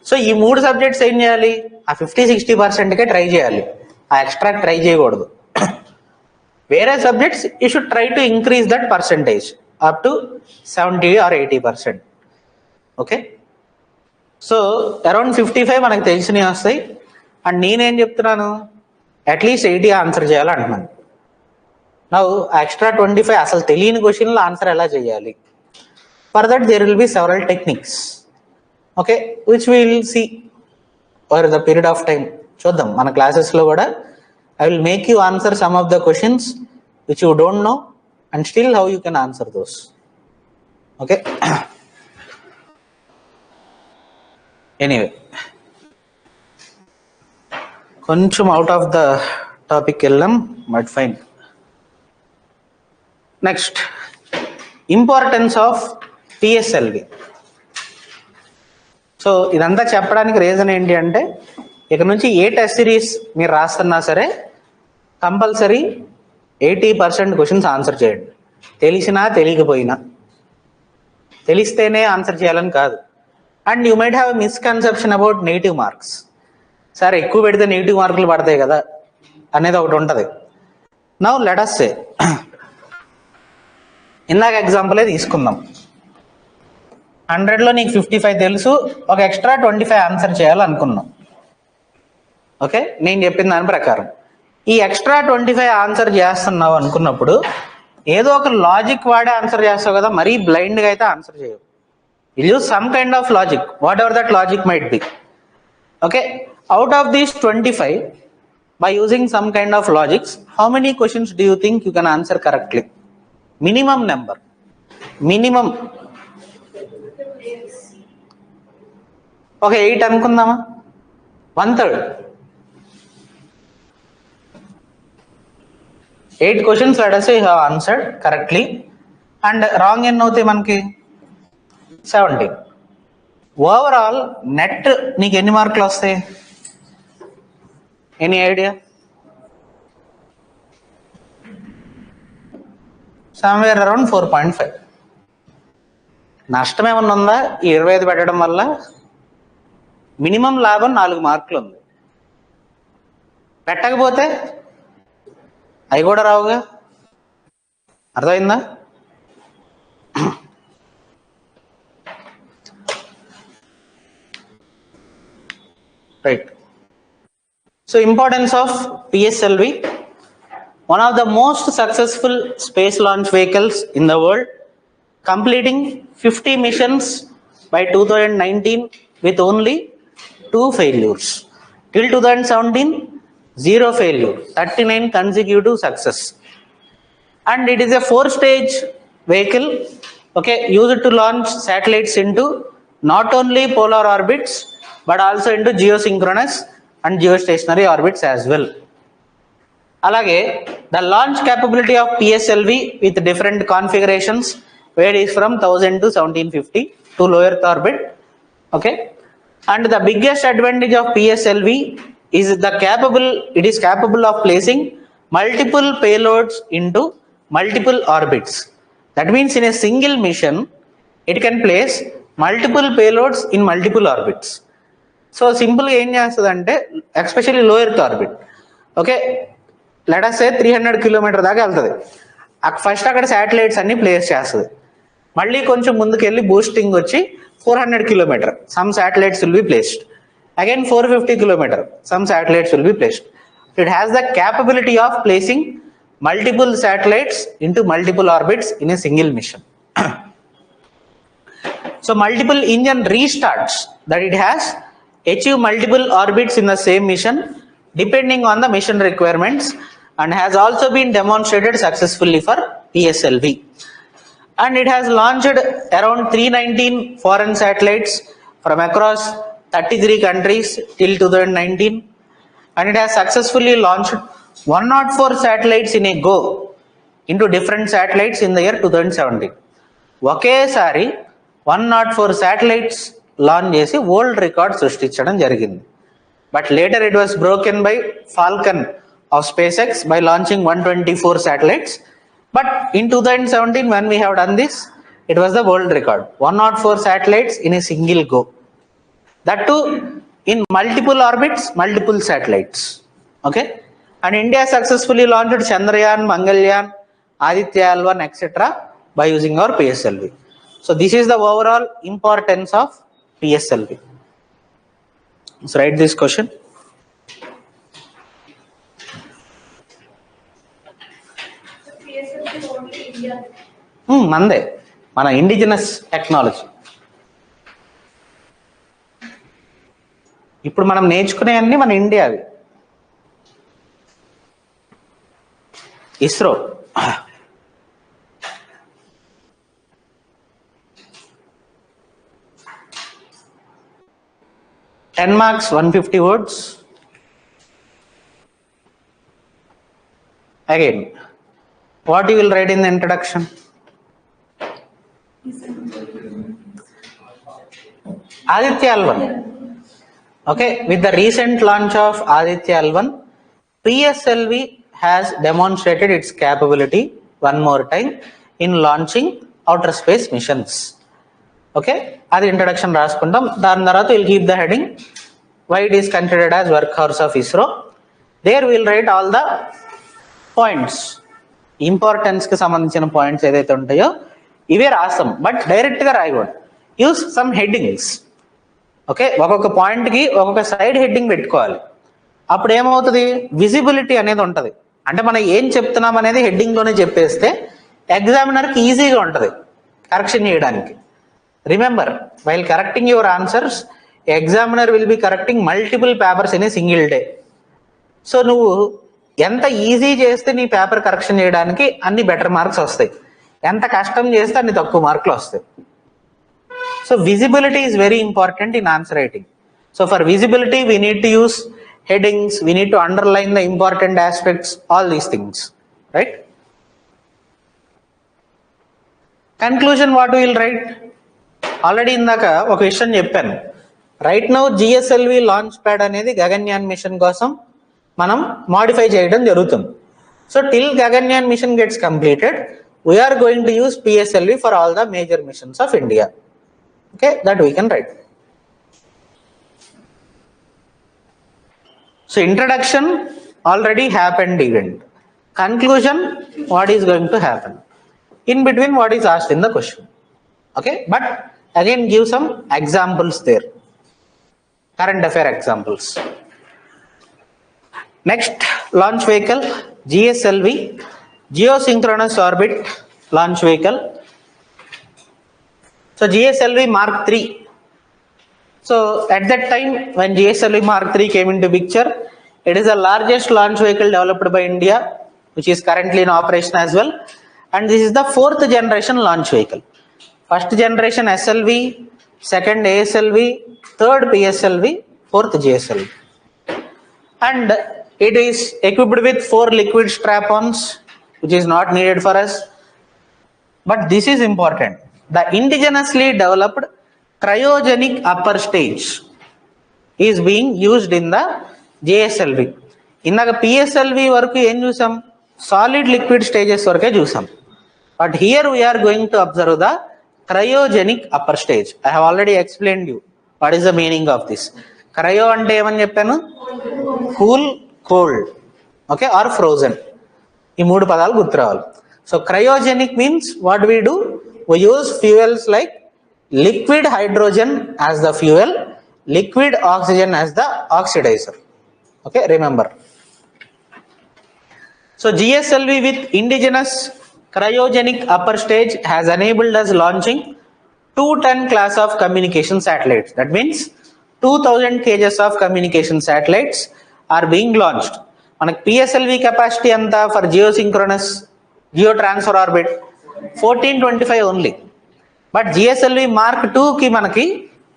సో ఈ 3 సబ్జెక్ట్స్ ఏం చేయాలి? ఆ 50-60%కే ట్రై చేయాలి, ఆ ఎక్స్ట్రా ట్రై చేయకూడదు. వేరే subjects you should try to increase that percentage up to 70 or 80%. Okay, so around 55 మనకు తెలిసినవి వస్తాయి. అండ్ నేనేం చెప్తున్నాను, అట్లీస్ట్ 80 ఆన్సర్ చేయాలంటున్నాను. నా ఎక్స్ట్రా 25 అసలు తెలియని క్వశ్చన్లో ఆన్సర్ ఎలా చేయాలి? For that there will be several techniques, okay, which we will see over the period of time. చూద్దాం మన క్లాసెస్లో కూడా. I will make you answer some of the questions which you don't know and still how you can answer those. Okay. Anyway, కొంచెం out of the topic వెళ్ళాం, but fine. Next, importance of PSLV. So ఇదంతా చెప్పడానికి reason ఏంటి అంటే, ఇక నుంచి ఏ test series మీరు రాస్తున్నా సరే కంపల్సరీ 80% క్వశ్చన్స్ ఆన్సర్ చేయండి. తెలిసినా తెలియకపోయినా, తెలిస్తేనే ఆన్సర్ చేయాలని కాదు. And you might have misconception about negative marks. సరే ఎక్కువ పెడితే నెగిటివ్ మార్కులు పడతాయి కదా అనేది ఒకటి ఉంటుంది. నౌ లెట్ us సే, ఇందాక ఎగ్జాంపులే తీసుకుందాం. 100లో నీకు 55 తెలుసు, ఒక ఎక్స్ట్రా 25 ఆన్సర్ చేయాలనుకున్నాం. ఓకే, నేను చెప్పిన దాని ప్రకారం ఈ ఎక్స్ట్రా 25 ఆన్సర్ చేస్తున్నావు అనుకున్నప్పుడు ఏదో ఒక లాజిక్ వాడే ఆన్సర్ చేస్తావు కదా, మరీ బ్లైండ్గా అయితే ఆన్సర్ చేయవు. Will use some kind of logic, what ever that logic might be. Okay, out of these 25, by using some kind of logics, how many questions do you think you can answer correctly? Minimum number. Minimum. Okay, 8 అనుకుందామా? 1/3. 8 questions let us say you have answered correctly, and wrong ఎన్ని అవుతాయి మనకి? 17. Overall net నీకు ఎన్ని మార్కులు వస్తాయి? Any idea? Somewhere around 4.5. నష్టం ఏమన్నా ఉందా ఈ 25 పెట్టడం వల్ల? మినిమం లాభం 4 మార్కులు ఉంది. పెట్టకపోతే అవి కూడా రావుగా. అర్థమైందా? Right. So importance of PSLV, one of the most successful space launch vehicles in the world, completing 50 missions by 2019 with only 2 failures. Till 2017, 0 failure, 39 consecutive success. And it is a 4-stage vehicle, okay, used to launch satellites into not only polar orbits but also into geosynchronous and geostationary orbits as well. Alage the launch capability of PSLV with different configurations varies from 1000 to 1750 to low earth orbit, okay. And the biggest advantage of PSLV is it is capable of placing multiple payloads into multiple orbits. That means in a single mission it can place multiple payloads in multiple orbits. So సింపుల్గా ఏం చేస్తుంది అంటే, especially low earth orbit, okay, let us say 300 kilometer దాకా వెళ్తుంది. First అక్కడ satellites అన్ని place చేస్తుంది. మళ్ళీ కొంచెం ముందుకెళ్ళి బూస్టింగ్ వచ్చి 400 kilometer, some satellites will be placed. Again 450 kilometer, some satellites will be placed. It has the capability of placing multiple satellites into multiple orbits in a single mission. So multiple engine restarts that it has achieve multiple orbits in the same mission depending on the mission requirements, and has also been demonstrated successfully for PSLV. And it has launched around 319 foreign satellites from across 33 countries till 2019, and it has successfully launched 104 satellites in a go into different satellites in the year 2017. ఒకేసారి 104 satellites launch చేసి world record సృష్టించడం జరిగింది. But later it was broken by Falcon of space X by launching 124 satellites. But in 2017 when we have done this, it was the world record, 104 satellites in a single go. That too in multiple orbits, multiple satellites. Okay, and India successfully launched Chandrayaan, Mangalyaan, Aditya L1 etc. by using our PSLV. So this is the overall importance of PSLV. Let's write this question. PSLV only India. మందే, మన indigenous technology. ఇప్పుడు మనం నేర్చుకునే అన్ని మన ఇండియావి. ISRO ten marks, 150 words. Again, what you will write in the introduction? Aditya L1. Okay, with the recent launch of Aditya L1, PSLV has demonstrated its capability one more time in launching outer space missions. ఓకే, అది introduction రాసుకుంటాం. దాని తర్వాత will keep the heading why it is considered as work horse of ISRO. There will write all the points, ఇంపార్టెన్స్కి సంబంధించిన points ఏదైతే ఉంటాయో ఇవే రాస్తాం. బట్ డైరెక్ట్గా రాయకూడదు, యూస్ సమ్ హెడ్డింగ్స్. ఓకే, ఒక్కొక్క పాయింట్కి ఒక్కొక్క సైడ్ హెడ్డింగ్ పెట్టుకోవాలి. అప్పుడు ఏమవుతుంది, విజిబిలిటీ అనేది ఉంటుంది. అంటే మనం ఏం చెప్తున్నాం అనేది హెడ్డింగ్లోనే చెప్పేస్తే ఎగ్జామినర్కి ఈజీగా ఉంటుంది కరెక్షన్ చేయడానికి. Remember, while correcting your answers, examiner will be correcting multiple papers in a single day. So నువ్వు ఎంత ఈజీ చేస్తే నీ పేపర్ కరెక్షన్ చేయడానికి అన్ని బెటర్ మార్క్స్ వస్తాయి, ఎంత కష్టం చేస్తే అన్ని తక్కువ మార్కులు వస్తాయి. So visibility is very important in answer writing. So for visibility we need to use headings, we need to underline the important aspects, all these things, right? Conclusion, what we will write? ఆల్రెడీ ఇందాక ఒక విషయం చెప్పాను. Right now GSLV launch pad అనేది Gaganyaan mission కోసం మనం modify చేయడం జరుగుతుంది. So till Gaganyaan mission gets completed, we are going to use PSLV for all the major missions of India. Okay, that we can write. So introduction already happened event. Conclusion, what is going to happen. In between, what is asked in the question. Okay, but again give some examples there. Current affair examples. Next, launch vehicle, GSLV, geosynchronous orbit launch vehicle. So GSLV Mark III. So at that time when GSLV Mark III came into picture, it is the largest launch vehicle developed by India, which is currently in operation as well. And this is the 4th generation launch vehicle. First generation SLV, second ASLV, third PSLV, 4th GSLV. And it is equipped with 4 liquid strap-ons, which is not needed for us. But this is important. The indigenously developed cryogenic upper stage is being used in the JSLV. ఇందాక PSLV వరకు ఏం చూసాం, solid liquid stages వరకే చూసాం. But here we are going to observe the cryogenic upper stage. I have already explained you what is the meaning of this. Cryo అంటే ఏమని చెప్పాను, cool, cold, okay, or frozen. ఈ 3 పదాలు గుర్తు రావాలి. So cryogenic means what we do, we use fuels like liquid hydrogen as the fuel, liquid oxygen as the oxidizer. Okay, remember. So GSLV with indigenous cryogenic upper stage has enabled us launching 2 ton class of communication satellites. That means 2000 kgs of communication satellites are being launched. మనకి PSLV capacity అంతా for geosynchronous geo transfer orbit 1425 ఓన్లీ. But GSLV Mark II కి మనకి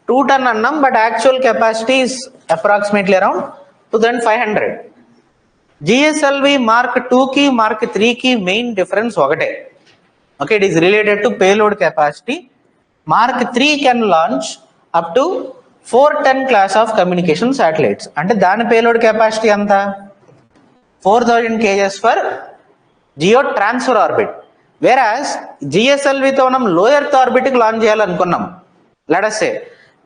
2 ton అన్నాం, but actual capacity is approximately around 2500. GSLV Mark II కి Mark III కి main difference ఒకటే. Okay, it is related to payload capacity. Mark III can launch up to 4 ton class of communication satellites. అంటే దాని payload capacity ఎంత, 4000 kgs for geo transfer orbit. Whereas GSLVతో మనం low earth ఆర్బిట్కి launch చేయాలనుకున్నాం, let us say,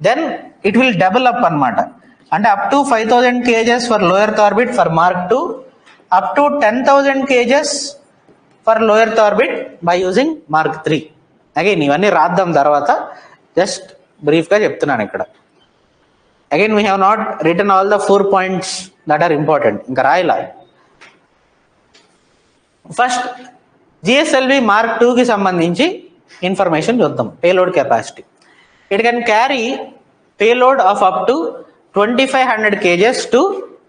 then it will double up అనమాట. అంటే up to 5000 kgs for low earth orbit for Mark II, up to 10,000 kgs for low earth orbit by using Mark III. Again ఇవన్నీ రాద్దాం తర్వాత, just బ్రీఫ్గా చెప్తున్నాను ఇక్కడ. Again we have not written all the 4 points that are important, ఇంకా రాయలా. First GSLV Mark II కి సంబంధించి ఇన్ఫర్మేషన్ చూద్దాం. Payload capacity, it can carry payload of up to 2500 kgs to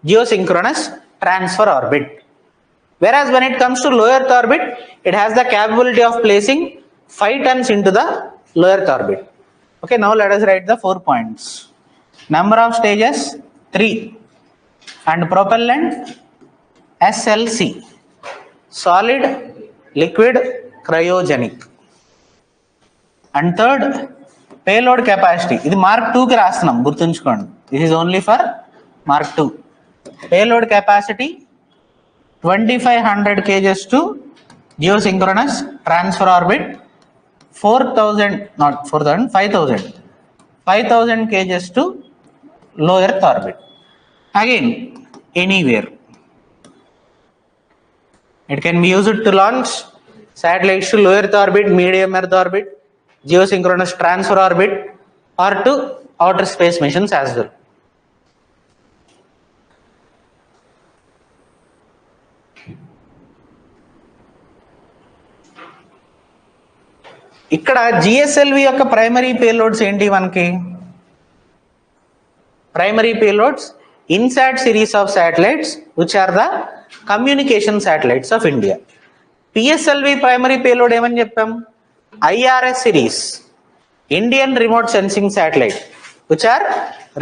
geosynchronous transfer orbit. Whereas when it comes to low earth orbit, it has the capability of placing 5 tons into the low earth orbit. Okay, now let us write the 4 points. Number of stages 3 and propellant SLC, solid, liquid, cryogenic. And third, payload capacity. ఇది Mark II కి రాస్తున్నాం, గుర్తుంచుకోండి. This is only for Mark II. Payload capacity 2500 kgs to geosynchronous transfer orbit, 5000 kgs to low earth orbit. Again, anywhere. It can be used to launch satellites to low earth orbit, medium earth orbit, geosynchronous transfer orbit, or to outer space missions as well. ఇక్కడ GSLV యొక్క primary payloads ఏంటి మనకి? Primary payloads INSAT series of satellites which are the communication satellites of India. PSLV primary payload ఏమని చెప్పాం? IRS series, Indian remote sensing satellite which are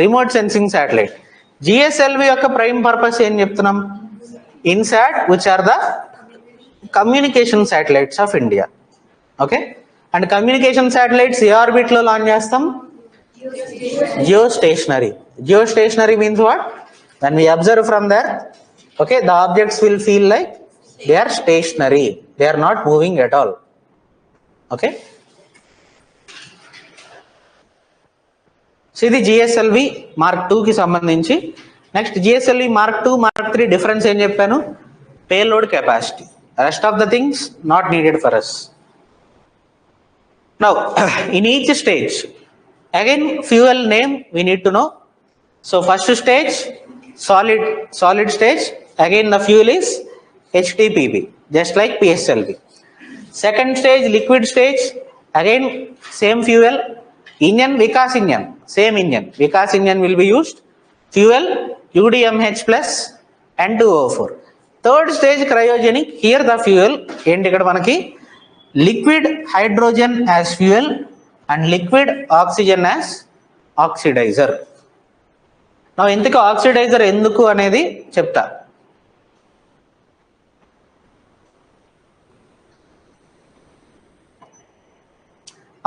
remote sensing satellite. GSLV యొక్క prime purpose ఏం చెప్తున్నాం? INSAT which are the communication satellites of India. Okay, and communication satellites ఏ orbit లో launch చేస్తాం? Geostationary. Geostationary means what? When we observe from there, okay, the objects will feel like they are stationary. They are not moving at all. Okay, so ఇది GSLV mark 2కి సంబంధించి. Next GSLV mark 2 mark 3 difference ఏం చెప్పాను? Payload capacity. Rest of the things not needed for us. Now in each stage again fuel name we need to know. So first stage solid stage, again the fuel is HTPB, just like PSLV. Second stage liquid stage, again same fuel. Engine Vikas engine, same engine Vikas engine will be used. Fuel UDMH plus N2O4. Third stage cryogenic, here the fuel ఏంటి ఇక్కడ మనకి liquid hydrogen as fuel and liquid oxygen as oxidizer. నా ఇంతకు oxidiser ఎందుకు అనేది చెప్తా.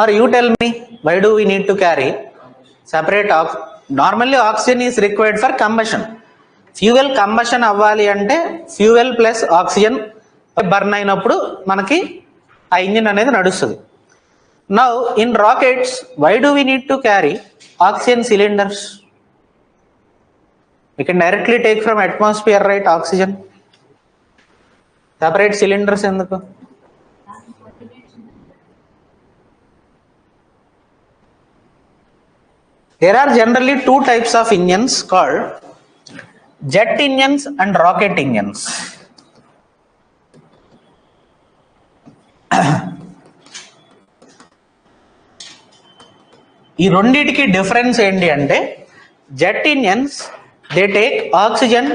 Or you tell me, why do we need to carry separate normally oxygen is required for combustion. Fuel combustion అవ్వాలి అంటే ఫ్యూయల్ ప్లస్ ఆక్సిజన్ బర్న్ అయినప్పుడు మనకి ఆ ఇంజిన్ అనేది నడుస్తుంది. Now in rockets, why do we need to carry oxygen cylinders? We can directly take from atmosphere, right, oxygen. Separate cylinders enduku? There are generally two types of engines called jet engines and rocket engines. ఈ రెండిటికి difference ఏంటి అంటే jet engines they take oxygen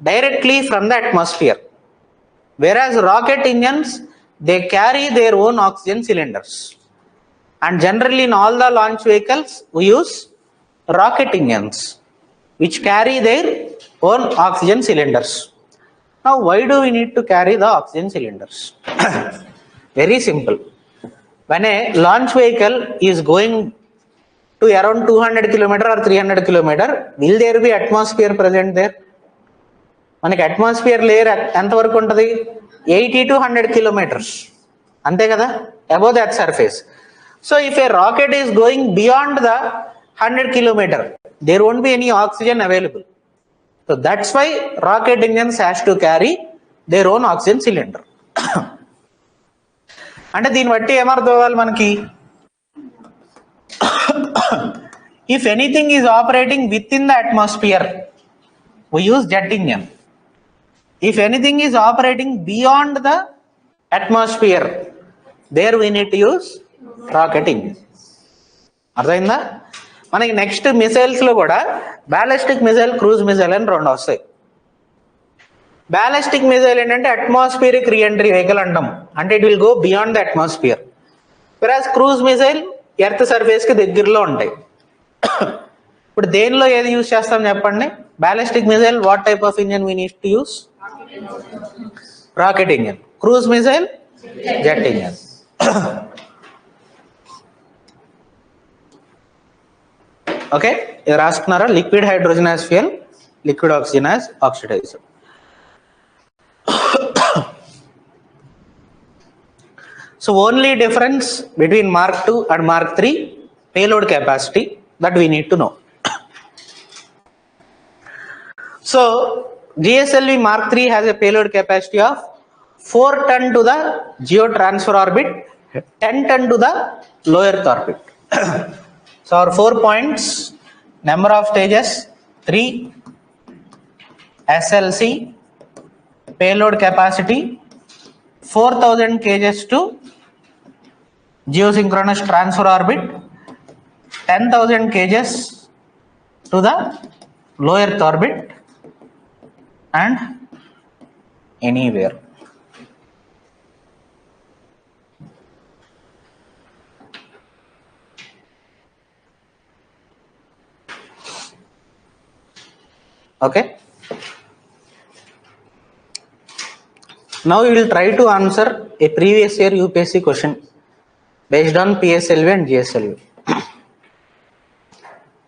directly from the atmosphere, whereas rocket engines they carry their own oxygen cylinders. And generally in all the launch vehicles we use rocket engines which carry their own oxygen cylinders. Now why do we need to carry the oxygen cylinders? Very simple. When a launch vehicle is going to around 200 km or 300 km, will there be atmosphere present there? మనకి atmosphere layer ఎంతవరకు ఉంటుంది? 80 to 100 kilometers, అంతే కదా, above that surface. So if a rocket is going beyond the 100 km, there won't be any oxygen available. So that's why rocket engines has to carry their own oxygen cylinder. అంటే దీన్ని బట్టి ఏమర్థం అవ్వాలి మనకి? If anything is operating within the atmosphere, we use jet engine. If anything is operating beyond the atmosphere, there we need to use rocket engine. అర్థమైందా? మనకి next missiles లో కూడా బ్యాలిస్టిక్ మిసైల్, క్రూజ్ మిసైల్ అని రెండు వస్తాయి. Ballistic missile ఏంటంటే atmospheric reentry vehicle అంటాం, అంటే it will go beyond the atmosphere. Whereas cruise missile earth surface కి దగ్గరలో ఉంటాయి. ఇప్పుడు దేనిలో ఏది యూజ్ చేస్తాం చెప్పండి? Ballistic missile what type of engine we need to use? Rocket engine. Cruise missile jet engine. Okay, ఇది రాసుకున్నారా? Liquid hydrogen as fuel, liquid oxygen as oxidiser. So only difference between Mark 2 and Mark 3, payload capacity, that we need to know. So GSLV Mark 3 has a payload capacity of 4 ton to the geotransfer orbit, 10 ton to the low earth orbit. So our 4 points, number of stages 3, SLC, payload capacity 4000 kgs to geosynchronous transfer orbit, 10,000 kgs to the low earth orbit, and anywhere. Okay, now we will try to answer a previous year UPSC question based on PSLV and GSLV.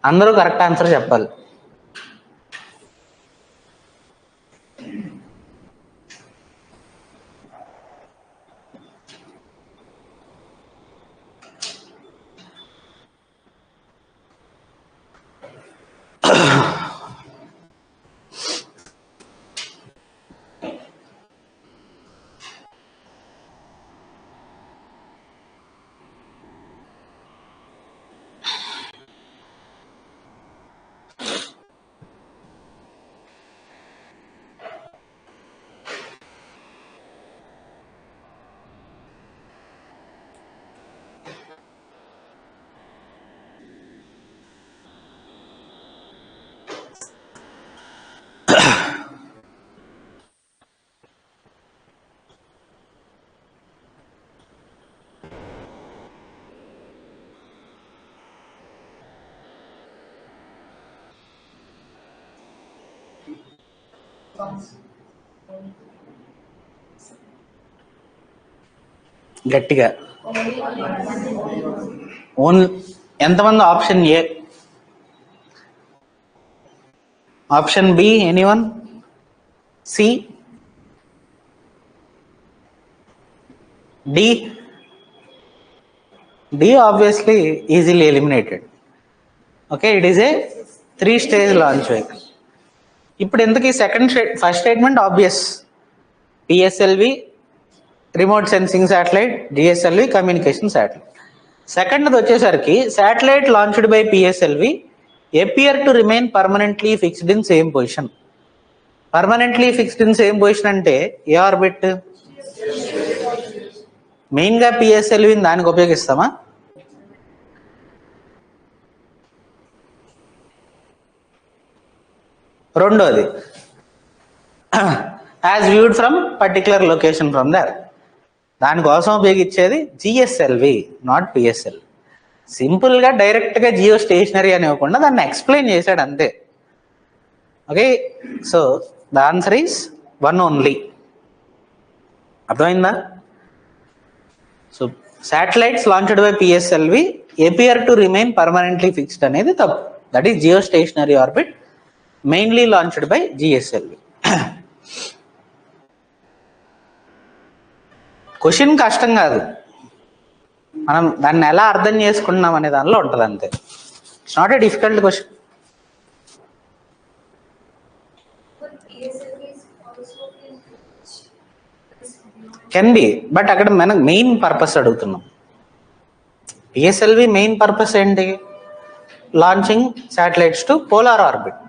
అందరూ correct answer చెప్పాలి. గట్టిగా only ఎంతమంది? Option A, option B, anyone? C, D? D obviously easily eliminated. Okay, it is a 3-stage launch vehicle. ఇప్పుడు ఎందుకు ఈ first statement obvious. PSLV remote sensing satellite, GSLV communication satellite. సెకండ్ది వచ్చేసరికి satellite launched by PSLV appear to remain permanently fixed in same position. Permanently fixed in same position అంటే ఏ orbit? మెయిన్గా పిఎస్ఎల్విని దానికి ఉపయోగిస్తామా? రెండోది as viewed from particular location from there, దానికోసం ఉపయోగించేది జిఎస్ఎల్వి, నాట్ పిఎస్ఎల్. సింపుల్గా డైరెక్ట్గా జియో స్టేషనరీ అని ఇవ్వకుండా దాన్ని ఎక్స్ప్లెయిన్ చేశాడు అంతే. Okay, so the answer is 1 only. అర్థమైందా? So satellites launched by PSLV appear to remain permanently fixed అనేది తప్పు. That is geostationary orbit mainly launched by GSLV. Question కష్టం కాదు, మనం దాన్ని ఎలా అర్థం చేసుకుంటున్నాం అనే దానిలో ఉంటుంది అంతే. It's not a difficult question. Can be, but అక్కడ మనం మెయిన్ పర్పస్ అడుగుతున్నాం. పిఎస్ఎల్వి మెయిన్ పర్పస్ ఏంటి? Launching satellites to polar orbit.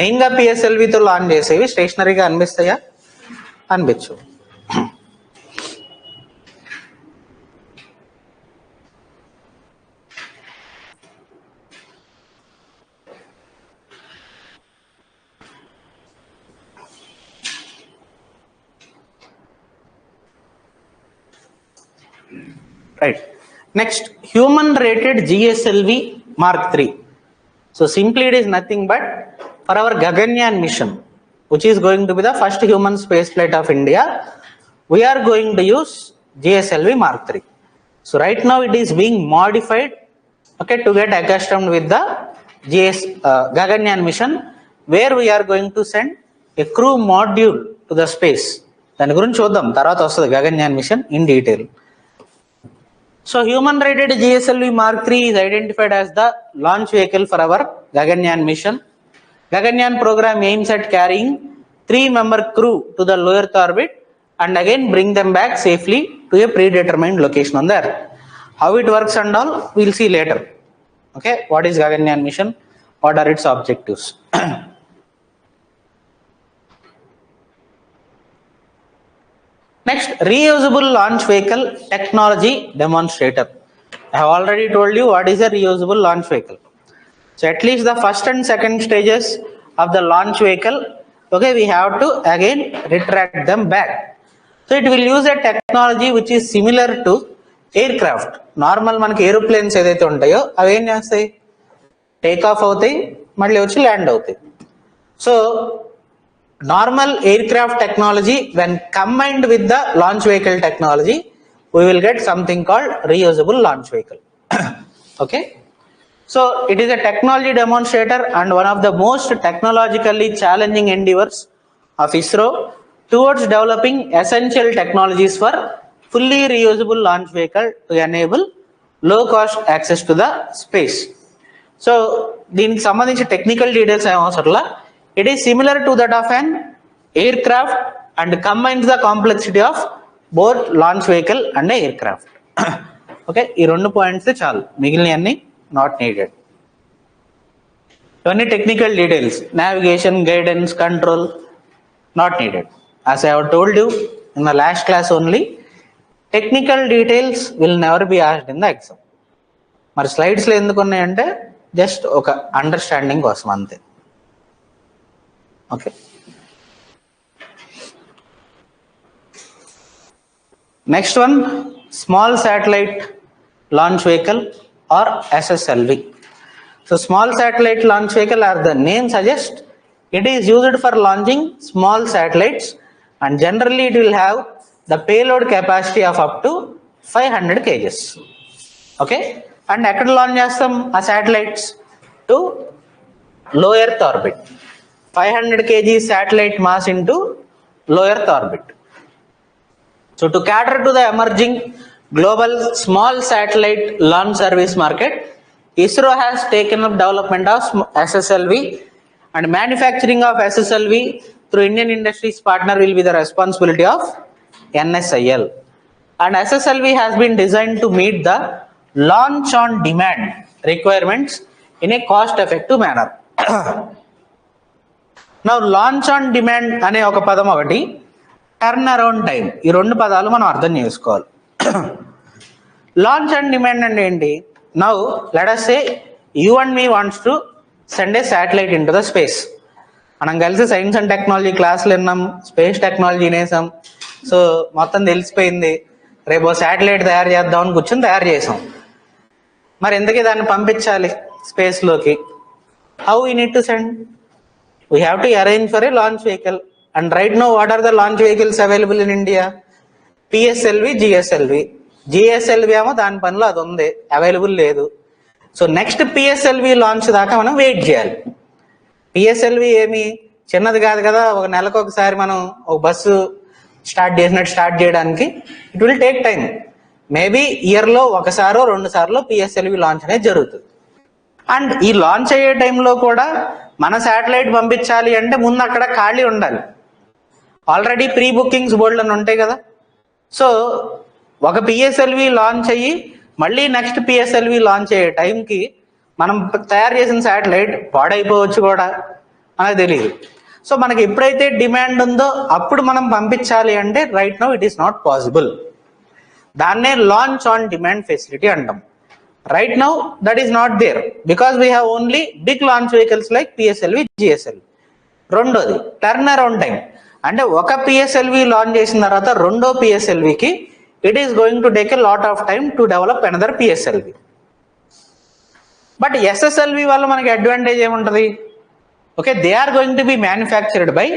మెయిన్గా పిఎస్ఎల్వితో లాంచ్ చేసేవి స్టేషనరీగా అనిపిస్తాయా? అనిపించు. Right. Next, human rated GSLV Mark III. So simply it is nothing but for our Gaganyaan mission, which is going to be the first human space flight of India, we are going to use GSLV Mark III. So right now it is being modified, okay, to get accustomed with the Gaganyaan mission, where we are going to send a crew module to the space. దాని గురించి చూద్దాం, తర్వాత వస్తుంది Gaganyaan mission in detail. So human rated GSLV Mark III is identified as the launch vehicle for our Gaganyaan mission. Gaganyaan program aims at carrying 3-member crew to the low Earth orbit and again bring them back safely to a predetermined location on the Earth. How it works and all we'll see later. Okay, what is Gaganyaan mission? What are its objectives? Next, reusable launch vehicle technology demonstrator. I have already told you what is a reusable launch vehicle. So at least the first and second stages of the launch vehicle, okay, we have to again retract them back. So it will use a technology which is similar to aircraft. Normal మనకి aeroplanes ఏదైతే ఉంటాయో అవి ఏం చేస్తాయి? Take off అవుతాయి, మళ్ళీ వచ్చి land అవుతాయి. So normal aircraft technology, when combined with the launch vehicle technology, we will get something called reusable launch vehicle. Okay, so it is a technology demonstrator and one of the most technologically challenging endeavors of ISRO towards developing essential technologies for fully reusable launch vehicle to enable low cost access to the space. So దీనికి సంబంధించి technical details ఏం అవసరంలా. It is similar to that of an aircraft and combines the complexity of both launch vehicle and aircraft. Okay, ఈ 2 points చాలు, మిగిలినవన్నీ not needed. ఇవన్నీ technical details, navigation, guidance, control not needed. As I have told you in the last class only, technical details will never be asked in the exam. మరి స్లైడ్స్లో ఎందుకు ఉన్నాయంటే just ఒక understanding కోసం అంతే. Okay. Next one, small satellite launch vehicle or SSLV. So small satellite launch vehicle, as the name suggests, It is used for launching small satellites and generally it will have the payload capacity of up to 500 kgs. Okay, and ఎక్కడ launch చేస్తాం ఆ satellites to low earth orbit. 500 kg satellite mass into low earth orbit. So to cater to the emerging global small satellite launch service market, ISRO has taken up development of SSLV, and manufacturing of SSLV through Indian industries partner will be the responsibility of NSIL. And SSLV has been designed to meet the launch on demand requirements in a cost effective manner. Now launch on demand అనే ఒక పదం ఒకటి, turn around time, ఈ రెండు పదాలు మనం అర్థం చేసుకోవాలి. లాంచ్ అండ్ డిమాండ్ అంటే ఏంటి? Now let us say you and me wants to send a satellite into the space. మనం కలిసి సైన్స్ అండ్ టెక్నాలజీ క్లాసులు విన్నాం, స్పేస్ టెక్నాలజీ వినేసాం, సో మొత్తం తెలిసిపోయింది, రేపు శాటిలైట్ తయారు చేద్దామని కూర్చొని తయారు చేసాం. మరి ఎందుకు దాన్ని పంపించాలి స్పేస్లోకి? How we need to send? We have to arrange for a launch vehicle. And right no what are the launch vehicles available in India? PSLV, GSLV. GSLV ఏమో దాని పనిలో అది ఉంది, అవైలబుల్ లేదు. సో నెక్స్ట్ పిఎస్ఎల్వి లాంచ్ దాకా మనం wait చేయాలి. PSLV ఏమి చిన్నది కాదు కదా, ఒక నెలకు ఒకసారి మనం ఒక బస్సు స్టార్ట్ చేసినట్టు స్టార్ట్ చేయడానికి it will take time. Maybe ఇయర్లో ఒకసారో రెండు సార్లు పిఎస్ఎల్వి లాంచ్ అనేది జరుగుతుంది. అండ్ ఈ లాంచ్ అయ్యే టైంలో కూడా మన శాటిలైట్ పంపించాలి అంటే ముందు అక్కడ ఖాళీ ఉండాలి. ఆల్రెడీ ప్రీ బుకింగ్స్ బోర్డులు అని ఉంటాయి కదా. సో ఒక పిఎస్ఎల్వి లాంచ్ అయ్యి మళ్ళీ నెక్స్ట్ పిఎస్ఎల్వి లాంచ్ అయ్యే టైంకి మనం తయారు చేసిన శాటిలైట్ పాడైపోవచ్చు కూడా, మనకు తెలియదు. సో మనకి ఎప్పుడైతే డిమాండ్ ఉందో అప్పుడు మనం పంపించాలి అంటే right now it is not possible. దాన్నే లాంచ్ ఆన్ డిమాండ్ ఫెసిలిటీ అంటాం. Right now that is not there because we have only big launch vehicles like PSLV, GSLV. రెండోది టర్న్ అరౌండ్ టైం. అంటే ఒక పిఎస్ఎల్వి లాంచ్ చేసిన తర్వాత రెండో పిఎస్ఎల్వికి it is going to take a lot of time to develop another PSLV. But SSLV వల్ల మనకి advantage ఏముంటుంది? Okay, they are going to be manufactured by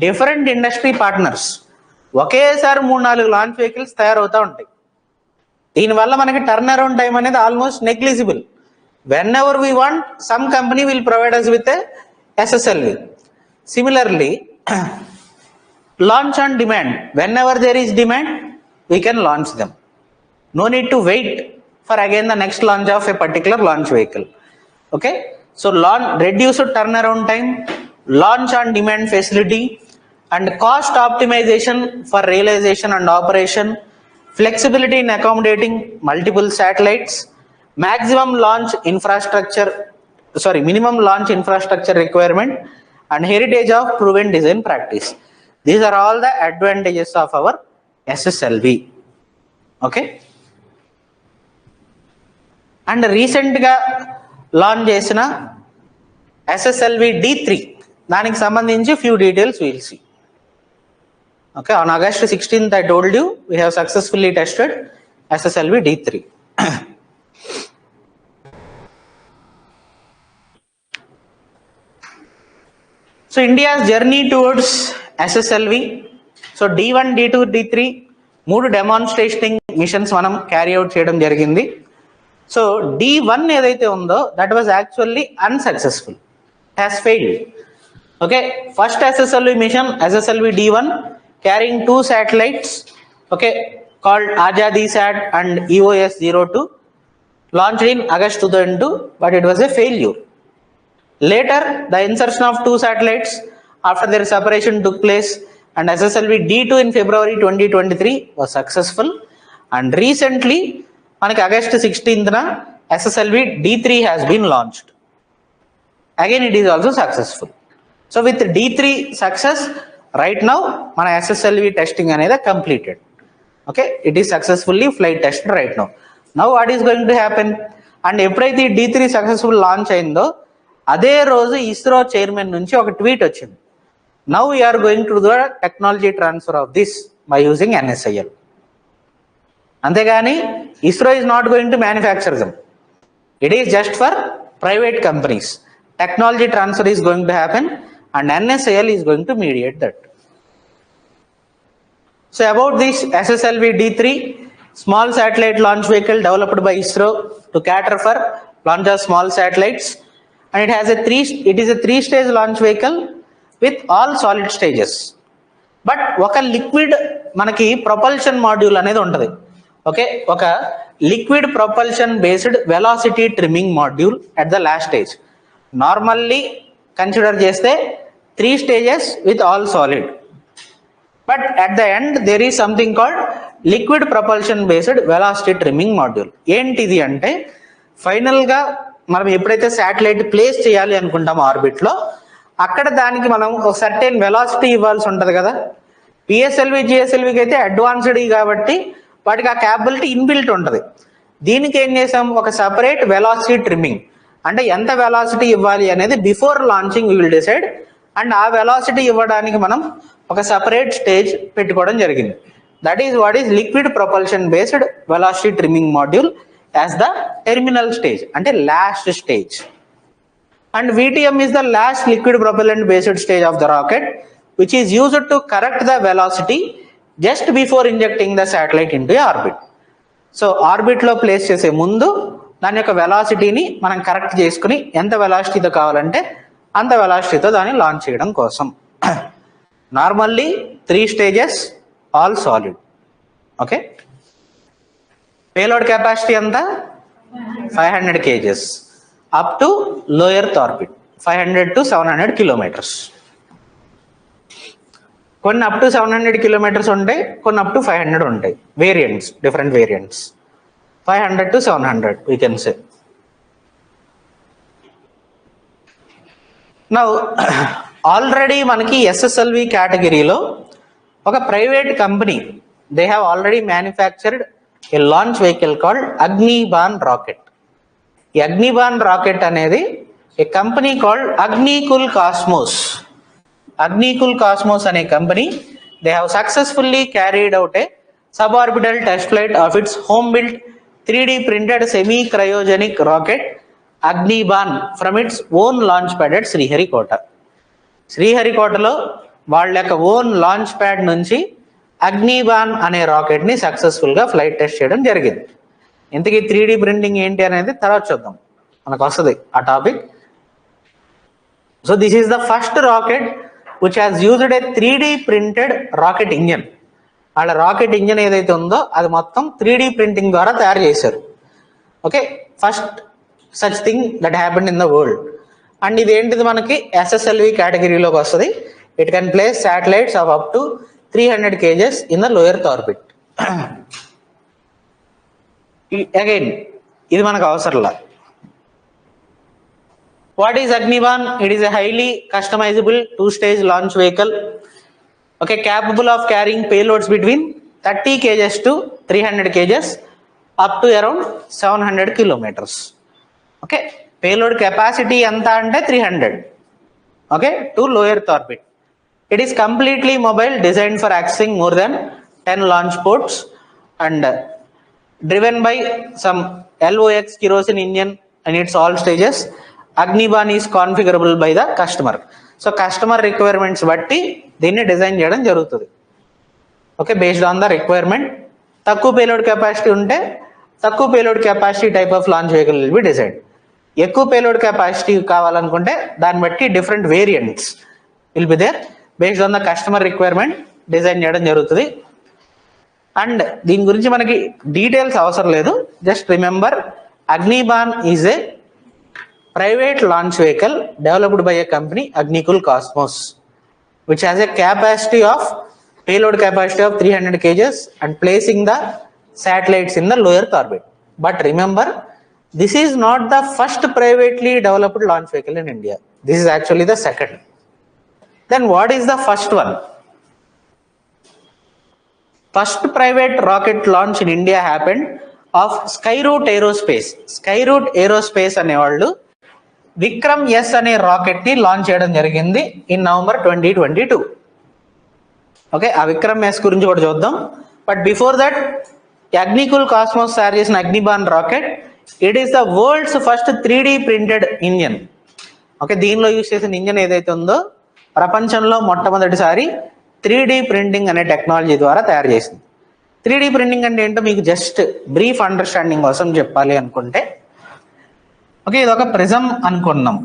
different industry partners. ఒకేసారి 3-4 లాంచ్ వెహికల్స్ తయారవుతూ ఉంటాయి. దీనివల్ల మనకి టర్న్ అరౌండ్ టైం అనేది almost negligible. Whenever we want some company will provide us with SSLV. Similarly launch on demand, whenever there is demand we can launch them. No need to wait for again the next launch of a particular launch vehicle. Okay, so reduced turn around time, launch on demand facility, and cost optimisation for realisation and operation, flexibility in accommodating multiple satellites, minimum launch infrastructure requirement, and heritage of proven design practice. These are all the advantages of our SSLV. Okay, and recent ga launch chesina SSLV D3 daniki sambandhinchi few details we will see. Okay, on August 16th, I told you we have successfully tested SSLV D3. So India's journey towards SSLV. So D1, D2, D3, 3 demonstrating missions మనం carry out చేయడం జరిగింది. So D1 ఏదైతే ఉందో that was actually unsuccessful, has failed. Okay, first SSLV mission, SSLV D1, carrying 2 satellites, okay, called Ajadisat and EOS-02, launched in August 2002, but it was a failure. Later, the insertion of 2 satellites after their separation took place, and SSLV D2 in February 2023 was successful. And recently, on August 16th, SSLV D3 has been launched. Again, it is also successful. So with D3 success, right now మన SSLV testing అనేది completed. Okay, it is successfully flight test right now. Now what is going to happen? And ఎప్పుడైతే ఈ D3 successful launch అయిందో అదే రోజు ISRO chairman నుంచి ఒక tweet వచ్చింది. Now we are going to the technology transfer of this by using NSIL. అంతేగాని ISRO is not going to manufacture them. It is just for private companies. Technology transfer is going to happen and NSAL is going to mediate that. So about this SSLV D3, small satellite launch vehicle developed by ISRO to cater for launch of small satellites, and it is a three-stage launch vehicle with all solid stages. But ఒక liquid మనకి propulsion module అనేది ఉంటుంది. Okay, ఒక liquid propulsion based velocity trimming module at the last stage. Normally consider చేస్తే 3 stages with all solid, but at the end there is something called liquid propulsion based velocity trimming module. ఏంటిది అంటే ఫైనల్గా మనం ఎప్పుడైతే satellite place చేయాలి అనుకుంటామో ఆర్బిట్లో, అక్కడ దానికి మనం ఒక సర్టెన్ వెలాసిటీ ఇవ్వాల్సి ఉంటుంది కదా. పిఎస్ఎల్వి జిఎస్ఎల్వికి అయితే అడ్వాన్స్డ్ కాబట్టి వాటికి ఆ క్యాపబిలిటీ ఇన్బిల్ట్ ఉంటుంది. దీనికి ఏం చేసాం, ఒక సపరేట్ వెలాసిటీ ట్రిమ్మింగ్, అంటే ఎంత వెలాసిటీ ఇవ్వాలి అనేది before launching we will decide, and ఆ వెలాసిటీ ఇవ్వడానికి మనం ఒక సపరేట్ స్టేజ్ పెట్టుకోవడం జరిగింది. That is what is liquid propulsion based velocity trimming module as the terminal stage, అంటే last stage. And VTM is the last liquid propellant based stage of the rocket, which is used to correct the velocity just before injecting the satellite into orbit. So orbit లో place చేసే ముందు దాని యొక్క వెలాసిటీని మనం correct చేసుకుని ఎంత వెలాసిటీతో కావాలంటే అంత వెలాసిటీతో దాన్ని లాంచ్ చేయడం కోసం. Normally 3 stages, all solid. Okay, payload capacity ఎంత 500 kgs up to low earth orbit, 500 to 700 kilometers. కొన్ని అప్ టు 700 kilometers ఉంటాయి, కొన్ని అప్ టు 500 ఉంటాయి. Variants, different variants. 500 to 700 we can say. Now already మనకి SSLV కేటగిరీలో ఒక private company, they have already manufactured a launch vehicle called Agnibaan rocket. ఈ Agnibaan rocket అనేది a company called Agnikul Cosmos. Agnikul Cosmos అనే company, they have successfully carried out a suborbital test flight of its home built 3D printed semi cryogenic rocket Agnibaan from its own launch pad at Sriharikota. శ్రీహరికోటలో వాళ్ళ యొక్క own launch pad నుంచి అగ్నిబాన్ అనే రాకెట్ని సక్సెస్ఫుల్గా flight test చేయడం జరిగింది. ఇంతకీ 3D ప్రింటింగ్ ఏంటి అనేది తర్వాత చూద్దాం, మనకు వస్తుంది ఆ topic. So this is the first rocket which has used a 3D printed rocket engine. వాళ్ళ రాకెట్ ఇంజన్ ఏదైతే ఉందో అది మొత్తం 3D ప్రింటింగ్ ద్వారా తయారు చేశారు. Okay, first such thing that happened in the world. And ఇది ఏంటిది, మనకి ఎస్ఎస్ఎల్వి కేటగిరీలోకి వస్తుంది. It can place satellites of up to 300 kgs in the low earth orbit. Again ఇది మనకు అవసరంలా. What is Agnibaan? It is a highly customisable 2-stage launch vehicle. Okay, capable of carrying payloads between 30 kgs to 300 kgs up to around 700 kilometers. Okay, payload capacity ఎంత అంటే 300. Okay, to low earth orbit. It is completely mobile, designed for accessing more than 10 launch ports and driven by some LOX kerosene engine in its all stages. Agniban is configurable by the customer. So customer requirements బట్టి దీన్ని design చేయడం జరుగుతుంది. Okay, based on the requirement. తక్కువ payload capacity ఉంటే తక్కువ payload capacity type of launch vehicle will be design. ఎక్కువ payload capacity కావాలనుకుంటే దాన్ని బట్టి different variants will be there. Based on the customer requirement design చేయడం జరుగుతుంది. అండ్ దీని గురించి మనకి డీటెయిల్స్ అవసరం లేదు, just remember Agnibaan is a private launch vehicle developed by a company Agnikul Cosmos which has a capacity of payload capacity of 300 kgs and placing the satellites in the low earth orbit. But remember, this is not the first privately developed launch vehicle in India. This is actually the second. Then what is the first one? First private rocket launch in India happened of Skyroot Aerospace. Skyroot Aerospace అనే వాళ్ళు Vikram yes అనే rocket ని launch చేయడం జరిగింది in November 2022. Okay, ఆ Vikram yes గురించి కూడా చూద్దాం. But before that, Agnikul cosmos తయారు చేసిన Agnibaan rocket, it is the world's first 3D printed engine. Okay, దీనిలో యూజ్ చేసిన ఇంజన్ ఏదైతే ఉందో ప్రపంచంలో మొట్టమొదటిసారి 3D ప్రింటింగ్ అనే టెక్నాలజీ ద్వారా తయారు చేసింది. 3D ప్రింటింగ్ అంటే ఏంటో మీకు జస్ట్ బ్రీఫ్ అండర్స్టాండింగ్ కోసం చెప్పాలి అనుకుంటే, ఓకే, ఇది ఒక ప్రిజం అనుకున్నాం.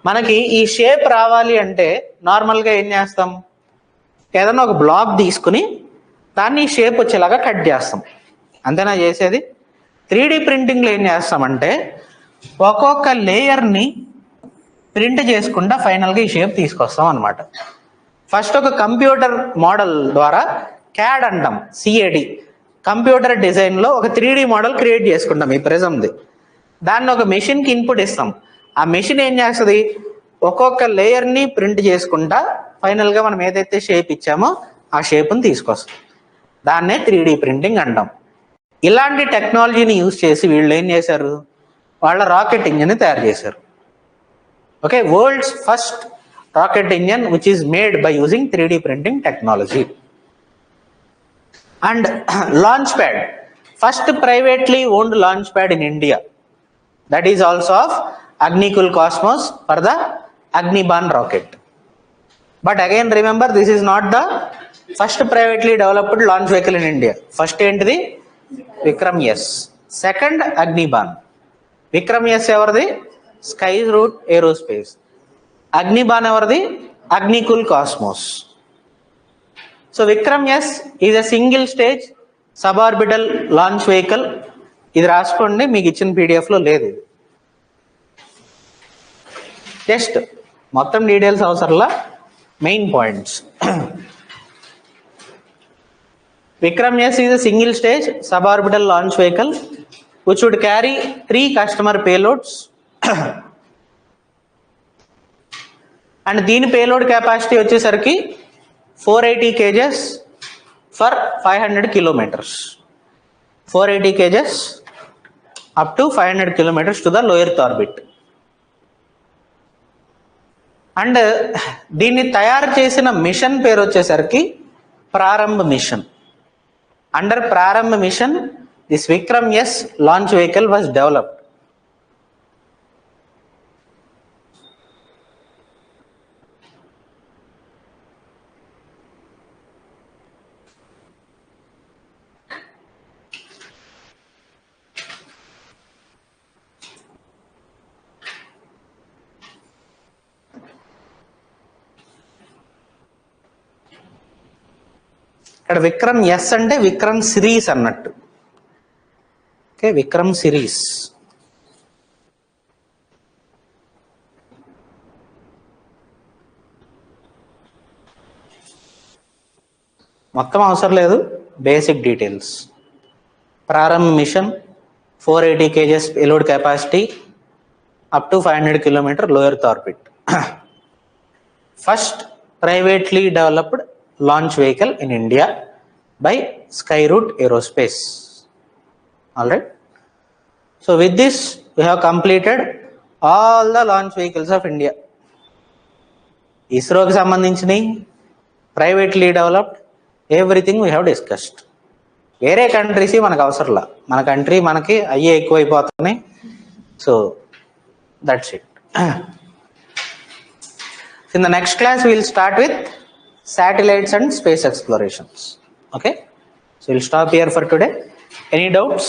మనకి ఈ షేప్ రావాలి అంటే నార్మల్గా ఏం చేస్తాం, ఏదైనా ఒక బ్లాక్ తీసుకుని దాన్ని షేప్ వచ్చేలాగా కట్ చేస్తాం, అంతేనా చేసేది. 3D ప్రింటింగ్లో ఏం చేస్తామంటే ఒక్కొక్క లేయర్ని ప్రింట్ చేసుకుంటా ఫైనల్గా ఈ షేప్ తీసుకొస్తాం అనమాట. ఫస్ట్ ఒక కంప్యూటర్ మోడల్ ద్వారా క్యాడ్ అంటాం, సిఏడి, కంప్యూటర్ డిజైన్లో ఒక 3D మోడల్ క్రియేట్ చేసుకుంటాం ఈ ప్రిజంది. దాన్ని ఒక మెషిన్కి ఇన్పుట్ ఇస్తాం. ఆ మెషిన్ ఏం చేస్తుంది, ఒక్కొక్క లేయర్ని ప్రింట్ చేసుకుంటా ఫైనల్గా మనం ఏదైతే షేప్ ఇచ్చామో ఆ షేప్ని తీసుకొస్తాం. దాన్నే 3D ప్రింటింగ్ అంటాం. ఇలాంటి టెక్నాలజీని యూజ్ చేసి వీళ్ళు ఏం చేశారు, వాళ్ళ రాకెట్ ఇంజిన్ తయారు చేశారు. Okay, world's first rocket engine which is made by using 3D printing technology. And launch pad, first privately owned launch pad in India, that is also of Agnikul Cosmos for the Agniban rocket. But again remember, this is not the first privately developed launch vehicle in India. First ఏంటిది, Vikram S. Second Agniban. Vikram S ఎవరిది, Skyroot Aerospace. Agniban ఎవరిది, Agnikul Cosmos. So Vikram S is a single stage suborbital launch vehicle. ఇది రాసుకోండి, మీకు ఇచ్చిన పీడిఎఫ్లో లేదు. Just మొత్తం details అవసరంలా, main points. Vikram S is a single stage suborbital launch vehicle which would carry 3 customer payloads and దీని payload capacity వచ్చేసరికి 480 kgs for 500 kilometers. 480 kgs up to 500 kilometers to the low earth orbit. And దీన్ని తయారు చేసిన mission పేరు వచ్చేసరికి Prarambh mission. Under Prarambh mission this Vikram S launch vehicle was developed. ఇక్కడ Vikram S అంటే Vikram series అన్నట్టు. Okay, Vikram series. మొత్తం అవసరం లేదు, basic details. Prarambh mission 480 kgs payload capacity up to 500 kilometer low earth orbit. First privately developed launch vehicle in India by Skyroot Aerospace. All right. So with this we have completed all the launch vehicles of India. ISRO ki sambandhinchini privately developed everything we have discussed. వేరే countries మనకు అవసరంలా, మన country మనకి అయ్యే ఎక్కువ అయిపోతున్నాయి. So that's it. In the next class we will start with satellites and space explorations. Okay, so we'll stop here for today. Any doubts?